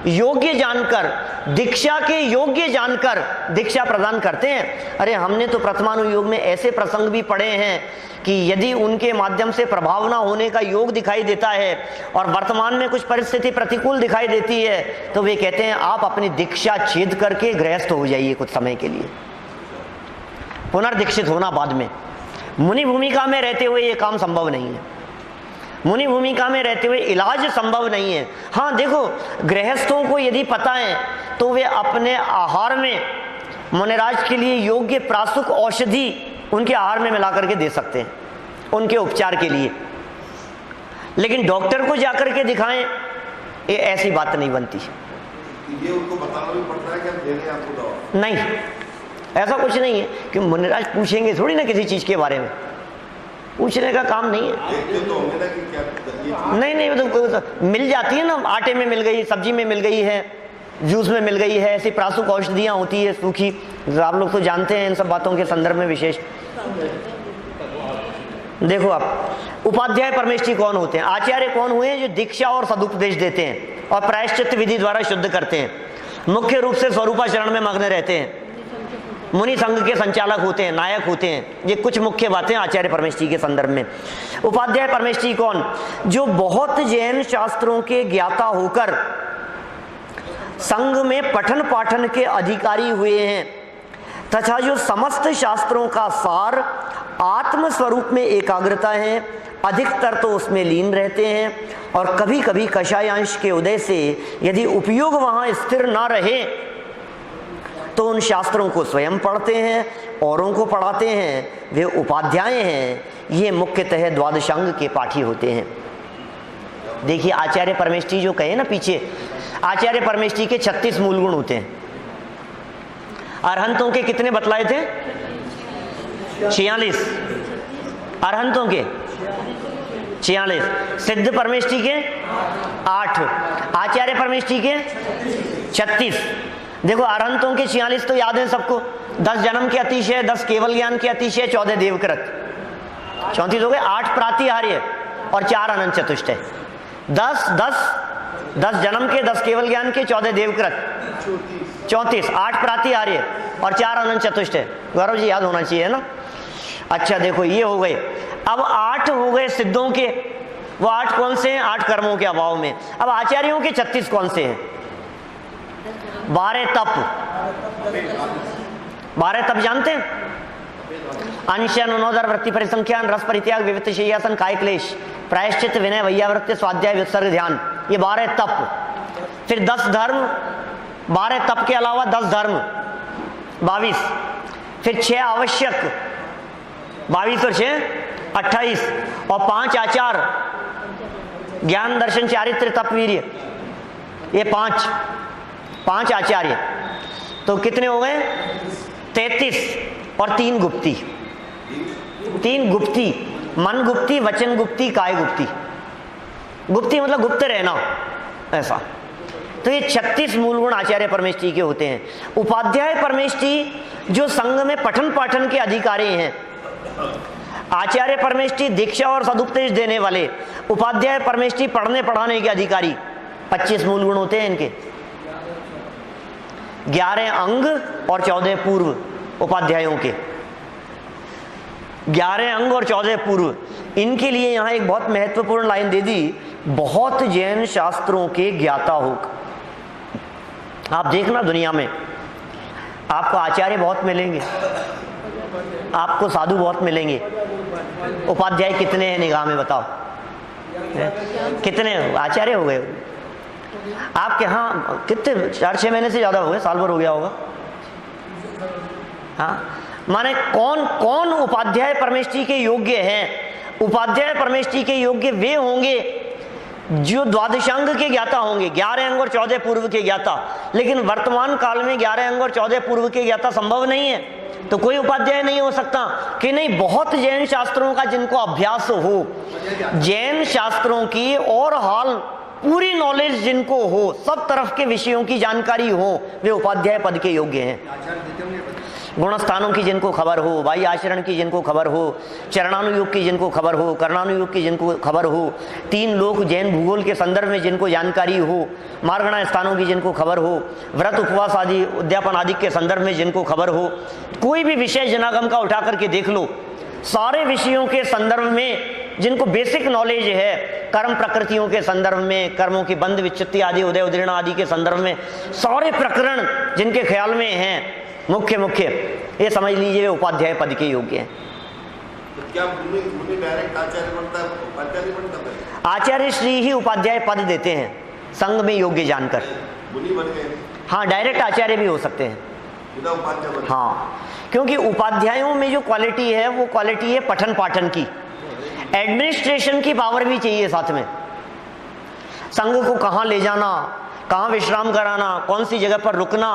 योग्य जानकर, दीक्षा के योग्य जानकर दीक्षा प्रदान करते हैं। अरे हमने तो प्रथमानुयोग में ऐसे प्रसंग भी पढ़े हैं कि यदि उनके माध्यम से प्रभावना होने का योग दिखाई देता है और वर्तमान में कुछ परिस्थिति प्रतिकूल दिखाई देती है, तो वे कहते हैं आप अपनी दीक्षा छेद करके गृहस्थ हो जाइए कुछ समय के लिए, पुनर्दीक्षित होना बाद में। मुनि भूमिका में रहते हुए ये काम संभव नहीं है, मुनि भूमिका में रहते हुए इलाज संभव नहीं है। हाँ देखो, गृहस्थों को यदि पता है तो वे अपने आहार में मुनिराज के लिए योग्य प्रासुक औषधि उनके आहार में मिला करके दे सकते हैं उनके उपचार के लिए, लेकिन डॉक्टर को जाकर के दिखाएं, ये ऐसी बात नहीं बनती। ये उनको बताना भी पड़ता है कि देने आपको दवा? नहीं, ऐसा कुछ नहीं है कि मुनिराज पूछेंगे थोड़ी ना किसी चीज के बारे में, पूछने का काम नहीं है। तो होंगे ना कि क्या नहीं, तो मिल जाती है ना, आटे में मिल गई, सब्जी में मिल गई है, जूस में मिल गई है, ऐसी प्रासुक औषधियाँ होती है सूखी, आप लोग तो जानते हैं इन सब बातों के संदर्भ में विशेष। देखो आप, उपाध्याय परमेष्ठी कौन होते हैं? आचार्य कौन हुए? जो दीक्षा और सदुपदेश देते हैं और प्रायश्चित विधि द्वारा शुद्ध करते हैं, मुख्य रूप से स्वरूपाचरण में मग्न रहते हैं, मुनि संघ के संचालक होते हैं, नायक होते हैं। ये कुछ मुख्य बातें आचार्य परमेष्ठी के संदर्भ में। उपाध्याय परमेष्ठी कौन? जो बहुत जैन शास्त्रों के ज्ञाता होकर संघ में पठन पाठन के अधिकारी हुए हैं तथा जो समस्त शास्त्रों का सार आत्म स्वरूप में एकाग्रता है, अधिकतर तो उसमें लीन रहते हैं, और कभी कभी कषायांश के उदय से यदि उपयोग वहां स्थिर ना रहे तो उन शास्त्रों को स्वयं पढ़ते हैं, औरों को पढ़ाते हैं, वे उपाध्याय हैं। ये मुख्यतः द्वादशांग के पाठी होते हैं। देखिए आचार्य परमेष्ठी जो कहे ना पीछे, आचार्य परमेष्ठी के 36 मूल गुण होते हैं। अरहंतों के कितने बतलाए थे? 46। अरहंतों के 46, सिद्ध परमेष्ठी के 8, आचार्य परमेष्ठी के 36। देखो अरहंतों के 46 तो याद है सबको, 10 जन्म के अतिशय, 10 केवल ज्ञान के अतिशय, 14 देवकृत, 34 हो गए, 8 प्रातिहार्य और 4 अनंत चतुष्टय। 10 जन्म के, 10 केवल ज्ञान के, 14 देवकृत, 34, 8 प्रातिहार्य और 4 अनंत चतुष्टय। गौरव जी याद होना चाहिए ना। अच्छा देखो ये हो गए। अब 8 हो गए सिद्धों के, वो 8 कौन से हैं? 8 कर्मों के अभाव में। अब आचार्यों के 36 कौन से हैं? 12 तप। 12 तप जानते हैं? अंशन, अनुनोदर, वृत्ति परिसंख्यान, रस परित्याग, विविध शय्यासन, काय क्लेश, प्रायश्चित, विनय, वैयावृत्ति, स्वाध्याय, विसर्ग, ध्यान, ये 12 तप। फिर 10 धर्म, 12 तप के अलावा 10 धर्म, 22। फिर 6 आवश्यक, 22 और 6 28, और 5 आचार, ज्ञान, दर्शन, चारित्र, तप, वीर्य, ये 5 आचार्य। तो कितने हो गए? 33, और 3 गुप्ती। 3 गुप्ती, मन गुप्ती, वचन गुप्ती, काय गुप्ती। गुप्ती मतलब गुप्त रहना, ऐसा। तो ये 36 मूल गुण आचार्य परमेष्ठी के होते हैं। उपाध्याय परमेष्ठी जो संघ में पठन पाठन के अधिकारी हैं, आचार्य परमेष्ठी दीक्षा और सदुपदेश देने वाले, उपाध्याय परमेष्ठी पढ़ने पढ़ाने के अधिकारी। 25 मूल गुण होते हैं इनके, 11 अंग और 14 पूर्व उपाध्यायों के। 11 अंग और 14 पूर्व, इनके लिए यहाँ एक बहुत महत्वपूर्ण लाइन दे दी, बहुत जैन शास्त्रों के ज्ञाता होकर। आप देखना दुनिया में आपको आचार्य बहुत मिलेंगे, आपको साधु बहुत मिलेंगे। उपाध्याय कितने हैं निगाह में बताओ? कितने आचार्य हो गए आपके यहाँ? कितने? 4-6 महीने से ज्यादा हो गए, साल भर हो गया होगा। हाँ, माने कौन कौन उपाध्याय परमेष्ठी के योग्य हैं? उपाध्याय परमेष्ठी के योग्य वे होंगे जो द्वादशांग के ज्ञाता होंगे, 11 अंग और 14 पूर्व के ज्ञाता। लेकिन वर्तमान काल में 11 अंग और 14 पूर्व के ज्ञाता संभव नहीं है, तो कोई उपाध्याय नहीं हो सकता कि नहीं। बहुत जैन शास्त्रों का जिनको अभ्यास हो, जैन शास्त्रों की और हाल पूरी नॉलेज जिनको हो, सब तरफ के विषयों की जानकारी हो, वे उपाध्याय पद के योग्य हैं। गुणस्थानों की जिनको खबर हो, बाह्य आचरण की जिनको खबर हो, चरणानुयोग की जिनको खबर हो, कर्णानुयोग की जिनको खबर हो, 3 लोक जैन भूगोल के संदर्भ में जिनको जानकारी हो, मार्गणा स्थानों की जिनको खबर हो, व्रत उपवास आदि उद्यापन आदि के संदर्भ में जिनको खबर हो, कोई भी विषय जनागम का उठा करके देख लो, सारे विषयों के संदर्भ में जिनको बेसिक नॉलेज है, कर्म प्रकृतियों के संदर्भ में, कर्मों की बंध विच्युत्ति आदि, उदय उदीर्ण आदि के संदर्भ में सारे प्रकरण जिनके ख्याल में हैं, मुख्य ये समझ लीजिए उपाध्याय पद के योग्य हैं। तो क्या मुनि डायरेक्ट आचार्य बनता है, उपाध्याय बनता है? आचार्य श्री ही उपाध्याय पद देते हैं संघ में योग्य जानकर। मुनि बन गए? हाँ, डायरेक्ट आचार्य भी हो सकते हैं बिना उपाध्याय बने। हाँ, क्योंकि उपाध्यायों में जो क्वालिटी है वो क्वालिटी है पठन पाठन की, एडमिनिस्ट्रेशन की पावर भी चाहिए साथ में। संघ को कहाँ ले जाना, कहाँ विश्राम कराना, कौन सी जगह पर रुकना,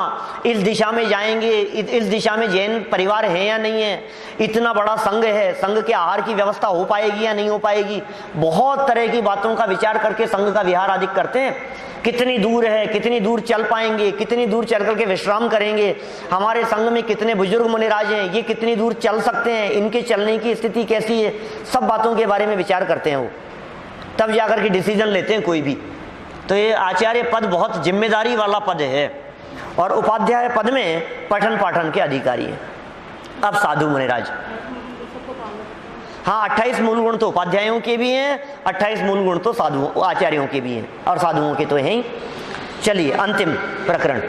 इस दिशा में जाएंगे, इस दिशा में जैन परिवार है या नहीं है, इतना बड़ा संघ है, संघ के आहार की व्यवस्था हो पाएगी या नहीं हो पाएगी, बहुत तरह की बातों का विचार करके संघ का विहार आदि करते हैं। कितनी दूर है, कितनी दूर चल पाएंगे, कितनी दूर चल करके विश्राम करेंगे, हमारे संघ में कितने बुजुर्ग मुनिराज हैं, ये कितनी दूर चल सकते हैं, इनके चलने की स्थिति कैसी है, सब बातों के बारे में विचार करते हैं वो, तब जाकर के डिसीजन लेते हैं कोई भी। तो ये आचार्य पद बहुत जिम्मेदारी वाला पद है, और उपाध्याय पद में पठन पाठन के अधिकारी हैं। अब साधु मुनिराज, हाँ 28 मूल गुण तो उपाध्यायों के भी हैं, 28 मूल गुण तो साधुओं आचार्यों के भी हैं, और साधुओं के तो हैं ही। चलिए अंतिम प्रकरण।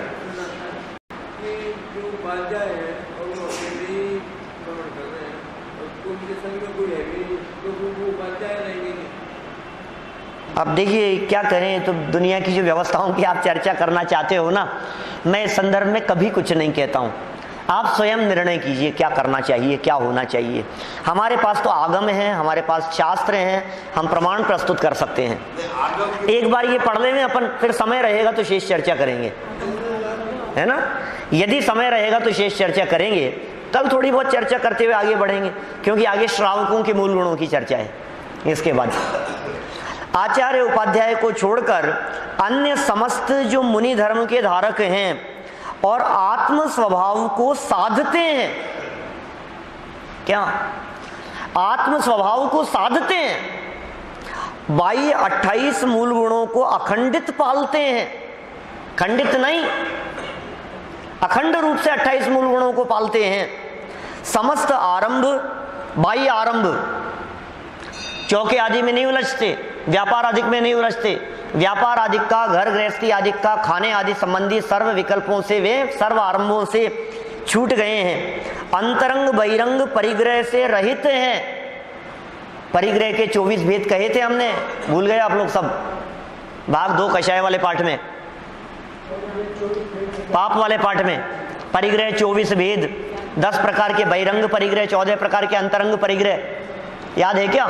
अब देखिए क्या करें, तो दुनिया की जो व्यवस्थाओं की आप चर्चा करना चाहते हो ना, मैं इस संदर्भ में कभी कुछ नहीं कहता हूँ, आप स्वयं निर्णय कीजिए क्या करना चाहिए, क्या होना चाहिए। हमारे पास तो आगम है, हमारे पास शास्त्र हैं, हम प्रमाण प्रस्तुत कर सकते हैं। एक बार ये पढ़ लेंगे अपन, फिर समय रहेगा तो शेष चर्चा करेंगे, है ना। यदि समय रहेगा तो शेष चर्चा करेंगे, कल थोड़ी बहुत चर्चा करते हुए आगे बढ़ेंगे, क्योंकि आगे श्रावकों के मूल गुणों की चर्चा है। इसके बाद आचार्य उपाध्याय को छोड़कर अन्य समस्त जो मुनि धर्म के धारक हैं और आत्म स्वभाव को साधते हैं, क्या आत्म स्वभाव को साधते हैं, बाह्य 28 मूल गुणों को अखंडित पालते हैं, खंडित नहीं, अखंड रूप से 28 मूल गुणों को पालते हैं। समस्त आरंभ, बाह्य आरंभ, चौके आदि में नहीं उलझते, व्यापार आदि में नहीं उलझते, व्यापार आदि का, घर गृहस्थी आदि का, खाने आदि संबंधी सर्व विकल्पों से वे सर्व आरंभों से छूट गए हैं। अंतरंग बहिरंग परिग्रह से रहित हैं। परिग्रह के 24 भेद कहे थे हमने, भूल गए आप लोग सब, भाग 2 कषाय वाले पाठ में, पाप वाले पाठ में परिग्रह 24 भेद, 10 प्रकार के बहिरंग परिग्रह, 14 प्रकार के अंतरंग परिग्रह, याद है क्या।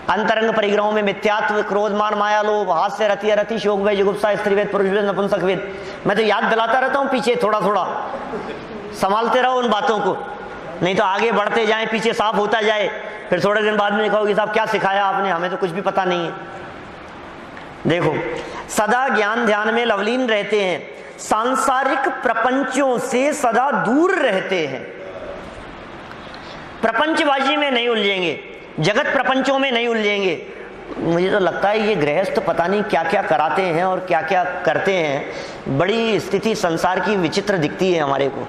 अंतरंग परिग्रहों में मिथ्यात्व, क्रोध, मान, माया, लोभ, हास्य, रति, अरति, शोक, भय, जुगुप्सा, स्त्रीवेद, पुरुषवेद, नपुंसकवेद। मैं तो याद दिलाता रहता हूँ पीछे, थोड़ा थोड़ा संभालते रहो उन बातों को, नहीं तो आगे बढ़ते जाएं, पीछे साफ होता जाए, फिर थोड़े दिन बाद में कहोगे साहब क्या सिखाया आपने, हमें तो कुछ भी पता नहीं है। देखो, सदा ज्ञान ध्यान में लवलीन रहते हैं, सांसारिक प्रपंचों से सदा दूर रहते हैं, प्रपंचबाजी में नहीं उलझेंगे, जगत प्रपंचों में नहीं उलझेंगे। मुझे तो लगता है ये गृहस्थ पता नहीं क्या क्या कराते हैं और क्या क्या करते हैं, बड़ी स्थिति संसार की विचित्र दिखती है हमारे को।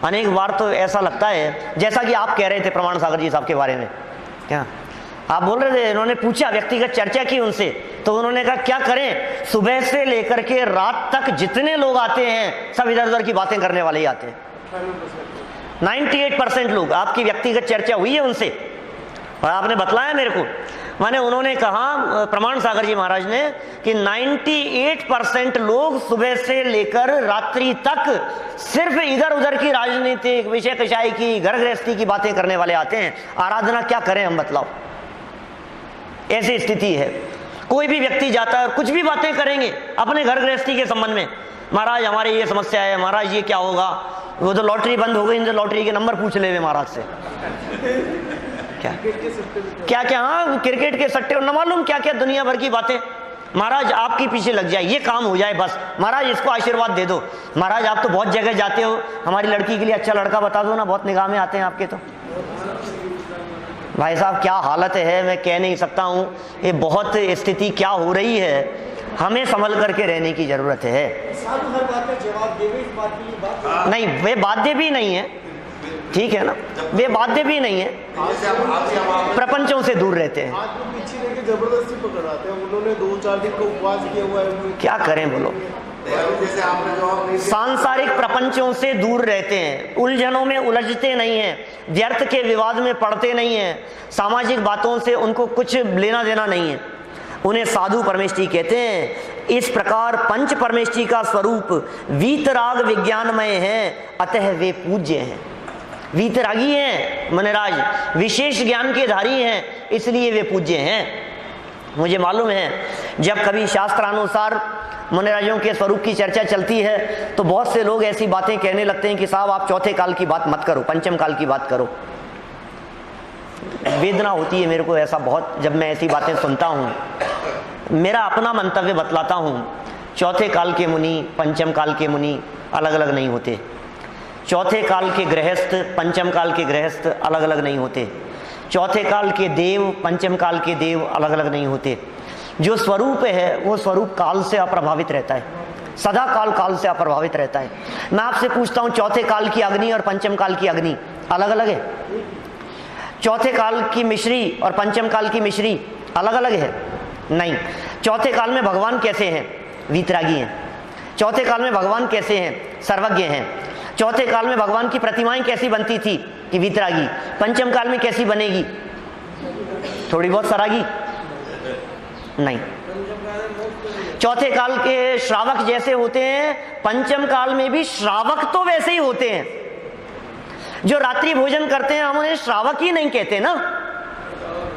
अनेक बार तो ऐसा लगता है, जैसा कि आप कह रहे थे प्रमाण सागर जी साहब के बारे में, क्या आप बोल रहे थे, इन्होंने पूछा, व्यक्तिगत चर्चा की उनसे, तो उन्होंने कहा क्या करें, सुबह से लेकर के रात तक जितने लोग आते हैं सब इधर उधर की बातें करने वाले ही आते हैं। 98% लोग, आपकी व्यक्तिगत चर्चा हुई है उनसे और आपने बतलाया मेरे को, माने उन्होंने कहा प्रमाण सागर जी महाराज ने कि 98% लोग सुबह से लेकर रात्रि तक सिर्फ इधर उधर की राजनीतिक विषय कषाय की, घर गृहस्थी की बातें करने वाले आते हैं। आराधना क्या करें हम, बतलाओ। ऐसी स्थिति है, कोई भी व्यक्ति जाता है कुछ भी बातें करेंगे अपने घर गृहस्थी के संबंध में, महाराज हमारी ये समस्या है, महाराज ये क्या होगा, वो तो लॉटरी बंद हो गई, इनसे लॉटरी के नंबर पूछ ले महाराज से, क्या क्या हाँ क्रिकेट के सट्टे और न मालूम क्या क्या दुनिया भर की बातें। महाराज आपके पीछे लग जाए, ये काम हो जाए बस, महाराज इसको आशीर्वाद दे दो, महाराज आप तो बहुत जगह जाते हो, हमारी लड़की के लिए अच्छा लड़का बता दो ना, बहुत निगाह में आते हैं आपके। तो भाई साहब क्या हालत है, मैं कह नहीं सकता हूँ, ये बहुत स्थिति क्या हो रही है, हमें संभल करके रहने की जरूरत है। हर बात का जवाब देवे, इस बात के लिए बात नहीं, वे बाध्य भी नहीं है, ठीक है ना, वे बाध्य भी नहीं है, प्रपंचों से दूर रहते हैं। आज वो पीछे लेके जबरदस्ती पकड़ाते हैं, उन्होंने 2-4 दिन का उपवास किया हुआ है, क्या करें बोलो, जैसे आपने जवाब नहीं दिया। सांसारिक प्रपंचों से दूर रहते हैं, उलझनों में उलझते नहीं हैं, व्यर्थ के विवाद में पड़ते नहीं हैं, सामाजिक बातों से उनको कुछ लेना देना नहीं है, उन्हें साधु परमेष्ठी कहते हैं। इस प्रकार पंच परमेष्ठी का स्वरूप वीतराग विज्ञानमय है, अतः वे पूज्य हैं। वीतरागी हैं मनराज, विशेष ज्ञान के धारी हैं, इसलिए वे पूज्य हैं। मुझे मालूम है जब कभी शास्त्रानुसार मुनिराजों के स्वरूप की चर्चा चलती है तो बहुत से लोग ऐसी बातें कहने लगते हैं कि साहब आप चौथे काल की बात मत करो, पंचम काल की बात करो। वेदना होती है मेरे को ऐसा बहुत, जब मैं ऐसी बातें सुनता हूँ। मेरा अपना मंतव्य बतलाता हूँ, चौथे काल के मुनि पंचम काल के मुनि अलग अलग नहीं होते, चौथे काल के गृहस्थ पंचम काल के गृहस्थ अलग अलग नहीं होते, चौथे काल के देव पंचम काल के देव अलग अलग नहीं होते। जो स्वरूप है वो स्वरूप काल से अप्रभावित रहता है, सदा काल काल से अप्रभावित रहता है। मैं आपसे पूछता हूँ, चौथे काल की अग्नि और पंचम काल की अग्नि अलग अलग है? चौथे काल की मिश्री और पंचम काल की मिश्री अलग अलग है? नहीं। चौथे काल में भगवान कैसे हैं? वीतरागी हैं। चौथे काल में भगवान कैसे हैं? सर्वज्ञ हैं। चौथे काल में भगवान की प्रतिमाएं कैसी बनती थी? कि वीतरागी। पंचम काल में कैसी बनेगी? थोड़ी बहुत सरागी? नहीं। चौथे काल के श्रावक जैसे होते हैं, पंचम काल में भी श्रावक तो वैसे ही होते हैं। जो रात्रि भोजन करते हैं हम उन्हें श्रावक ही नहीं कहते ना,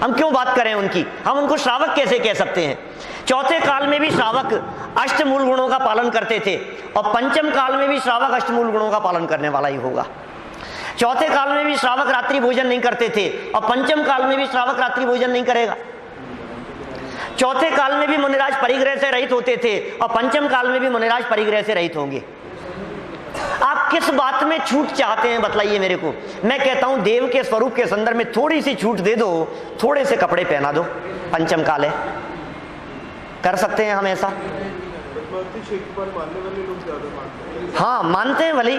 हम क्यों बात करें उनकी, हम उनको श्रावक कैसे कह सकते हैं? चौथे काल में भी श्रावक अष्टमूल गुणों का पालन करते थे और पंचम काल में भी श्रावक अष्टमूल गुणों का पालन करने वाला ही होगा। चौथे काल में भी श्रावक रात्रि भोजन नहीं करते थे और पंचम काल में भी श्रावक रात्रि भोजन नहीं करेगा। चौथे काल में भी मुनिराज परिग्रह से रहित होते थे और पंचम काल में भी मुनिराज परिग्रह से रहित होंगे। आप किस बात में छूट चाहते हैं बतलाइए मेरे को। मैं कहता हूं देव के स्वरूप के संदर्भ में थोड़ी सी छूट दे दो, थोड़े से कपड़े पहना दो, पंचम काल है, कर सकते हैं हम ऐसा? हाँ मानते हैं भले।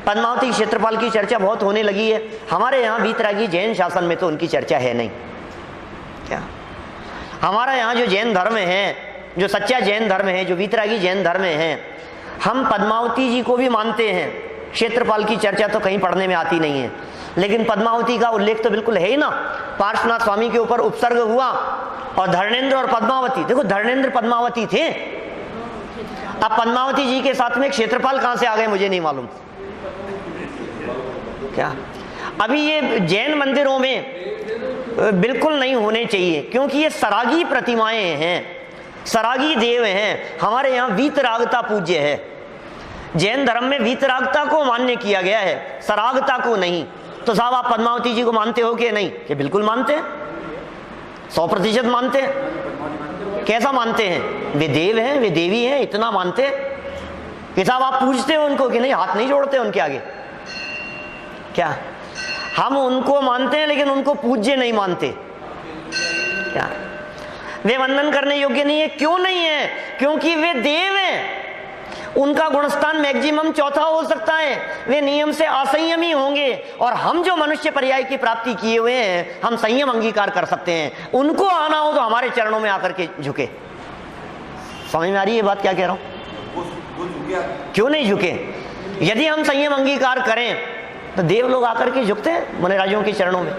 पद्मावती क्षेत्रपाल की चर्चा बहुत होने लगी है, हमारे यहाँ वीतरागी जैन शासन में तो उनकी चर्चा है नहीं। क्या हमारा यहाँ जो जैन धर्म है, जो सच्चा जैन धर्म है, जो वीतरागी जैन धर्म है, हम पद्मावती जी को भी मानते हैं। क्षेत्रपाल की चर्चा तो कहीं पढ़ने में आती नहीं है, लेकिन पद्मावती का उल्लेख तो बिल्कुल है ही ना। पार्श्वनाथ स्वामी के ऊपर उपसर्ग हुआ और धर्मेंद्र और पद्मावती, देखो धर्मेंद्र पद्मावती थे। अब पद्मावती जी के साथ में क्षेत्रपाल कहां से आ गए मुझे नहीं मालूम। क्या अभी ये जैन मंदिरों में बिल्कुल नहीं होने चाहिए, क्योंकि ये सरागी प्रतिमाएं हैं, सरागी देव हैं। हमारे यहाँ वीतरागता पूज्य है। जैन धर्म में वीतरागता को मान्य किया गया है, सरागता को नहीं। तो साहब आप पद्मावती जी को मानते हो कि नहीं? कि बिल्कुल मानते हैं, 100% मानते हैं। कैसा मानते हैं? वे देव हैं, वे देवी हैं, इतना मानते हैं कि साहब आप पूछते हो उनको कि नहीं? हाथ नहीं जोड़ते उनके आगे? क्या हम उनको मानते हैं लेकिन उनको पूज्य नहीं मानते? क्या वे वंदन करने योग्य नहीं है? क्यों नहीं है? क्योंकि वे देव हैं। उनका गुणस्थान मैक्सिमम चौथा हो सकता है, वे नियम से असंयमी होंगे। और हम जो मनुष्य पर्याय की प्राप्ति किए हुए हैं, हम संयम अंगीकार कर सकते हैं। उनको आना हो तो हमारे चरणों में आकर के झुके। समझ में आ रही है बात क्या कह रहा हूं? वो झुके, क्यों नहीं झुके? यदि हम संयम अंगीकार करें तो देव लोग आकर के झुकते हैं मुनि राजों के चरणों में।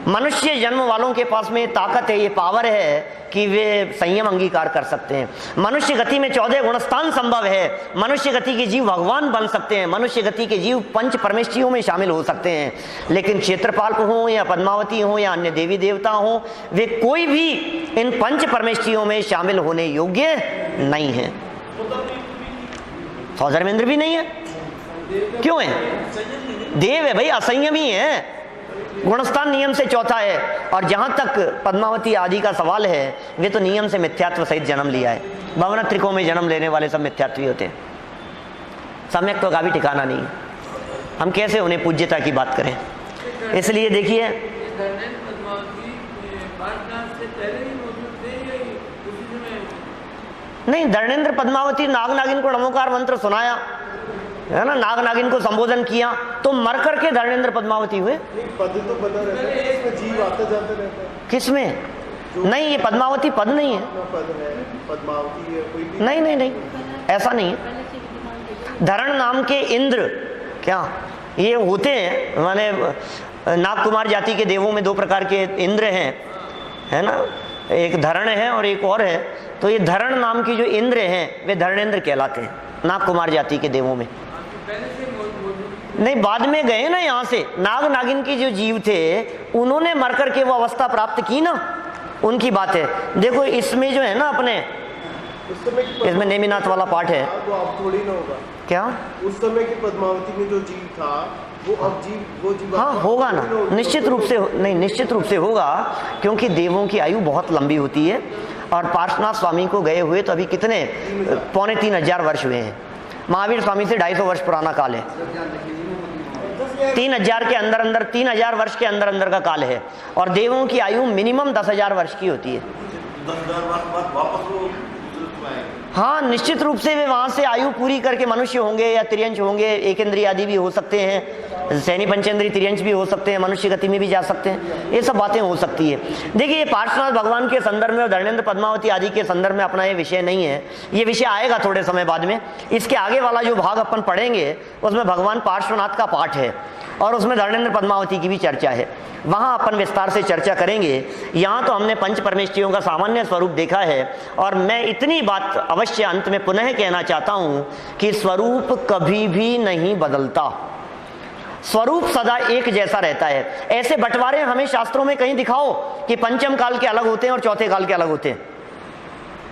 मनुष्य जन्म वालों के पास में ताकत है, ये पावर है कि वे संयम अंगीकार कर सकते हैं। मनुष्य गति में 14 गुणस्थान संभव है। मनुष्य गति के जीव भगवान बन सकते हैं। मनुष्य गति के जीव पंच परमेष्ठियों में शामिल हो सकते हैं। लेकिन क्षेत्रपाल हो या पद्मावती हो या अन्य देवी देवता हो, वे कोई भी इन पंच परमेष्ठियों में शामिल होने योग्य नहीं है। सौधर्मेंद्र भी नहीं है। क्यों है? देव है भाई, असंयमी है। गुणस्थान नियम से चौथा है। और जहां तक पद्मावती आदि का सवाल है, वे तो नियम से मिथ्यात्व सहित जन्म लिया है। भवनत्रिकों में जन्म लेने वाले सब मिथ्यात्वी होते हैं। सम्यक तो का भी ठिकाना नहीं है। हम कैसे उन्हें पूज्यता की बात करें? इसलिए देखिए, नहीं, धर्मेंद्र पद्मावती नाग नागिन को नमोकार मंत्र सुनाया है ना, नाग नागिन को संबोधन किया, तो मर करके धर्मेंद्र पद्मावती हुए। पद तो बना रहता है, इसमें जीव आता जाता रहता है। किसमें? नहीं, ये पद्मावती पद नहीं है। पद है, पद्मावती है, कोई भी नहीं नहीं नहीं, ऐसा नहीं है। धरण नाम के इंद्र क्या ये होते हैं, माने नाग कुमार जाति के देवों में 2 प्रकार के इंद्र हैं, है ना, एक धरण है और एक और है। तो ये धरण नाम की जो इंद्र हैं, वे धरणेंद्र कहलाते हैं नाग कुमार जाति के देवों में। नहीं, बाद में गए ना यहाँ से। नाग नागिन की जो जीव थे, उन्होंने मरकर के वो अवस्था प्राप्त की ना, उनकी बात है। देखो इसमें जो है ना अपने, इसमें नेमिनाथ वाला पाठ है। वो अब थोड़ी ना होगा क्या? उस समय की पद्मावती में जो जीव था, वो अब जीव, वो जीव हाँ होगा ना, निश्चित रूप से। नहीं, निश्चित रूप से होगा, क्योंकि देवों की आयु बहुत लंबी होती है। और पार्श्वनाथ स्वामी को गए हुए तो अभी कितने, 2500 वर्ष हुए हैं। महावीर स्वामी से 250 वर्ष पुराना काल है। 3000 के अंदर अंदर, 3000 वर्ष के अंदर अंदर का काल है। और देवों की आयु मिनिमम 10,000 वर्ष की होती है। 10,000 वर्ष बाद वापस वो हाँ, निश्चित रूप से वे वहां से आयु पूरी करके मनुष्य होंगे या त्रियंश होंगे, एक इंद्रिय आदि भी हो सकते हैं, सैनी पंचेंद्रीय त्रियंश भी हो सकते हैं, मनुष्य गति में भी जा सकते हैं। ये सब बातें हो सकती है। देखिए, ये पार्श्वनाथ भगवान के संदर्भ में और धर्मेंद्र पद्मावती आदि के संदर्भ में अपना ये विषय नहीं है। ये विषय आएगा थोड़े समय बाद में। इसके आगे वाला जो भाग अपन पढ़ेंगे, उसमें भगवान पार्श्वनाथ का पाठ है और उसमें धर्मेंद्र पद्मावती की भी चर्चा है। वहां अपन विस्तार से चर्चा करेंगे। यहाँ तो हमने पंच परमेष्ठियों का सामान्य स्वरूप देखा है। और मैं इतनी बात अवश्य अंत में पुनः कहना चाहता हूं कि स्वरूप कभी भी नहीं बदलता। स्वरूप सदा एक जैसा रहता है। ऐसे बंटवारे हमें शास्त्रों में कहीं दिखाओ कि पंचम काल के अलग होते हैं और चौथे काल के अलग होते हैं,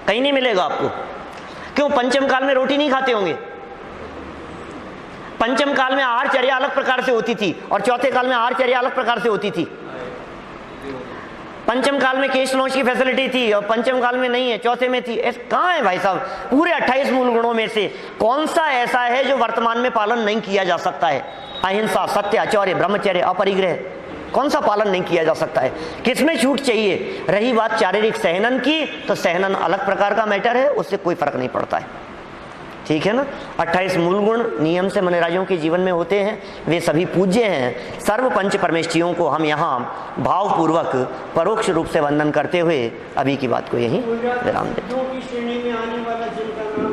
कहीं नहीं मिलेगा आपको। क्यों? पंचम काल में रोटी नहीं खाते होंगे। पंचम काल में आहारचर्या अलग प्रकार से होती थी और चौथे काल में आहारचर्या अलग प्रकार से होती थी। पंचम काल में केश नोश की फैसिलिटी थी और पंचम काल में नहीं है, चौथे में थी। ऐसा कहाँ है भाई साहब? पूरे 28 मूल गुणों में से कौन सा ऐसा है जो वर्तमान में पालन नहीं किया जा सकता है? अहिंसा, सत्य, आचौर्य, ब्रह्मचर्य, अपरिग्रह, कौन सा पालन नहीं किया जा सकता है? किसमें छूट चाहिए? रही बात शारीरिक सहनन की, तो सहनन अलग प्रकार का मैटर है, उससे कोई फर्क नहीं पड़ता है। ठीक है ना? 28 मूल गुण नियम से मुनिराजों के जीवन में होते हैं, वे सभी पूज्य हैं। सर्व पंच परमेष्ठियों को हम यहाँ भावपूर्वक परोक्ष रूप से वंदन करते हुए अभी की बात को यहीं विराम देते हैं।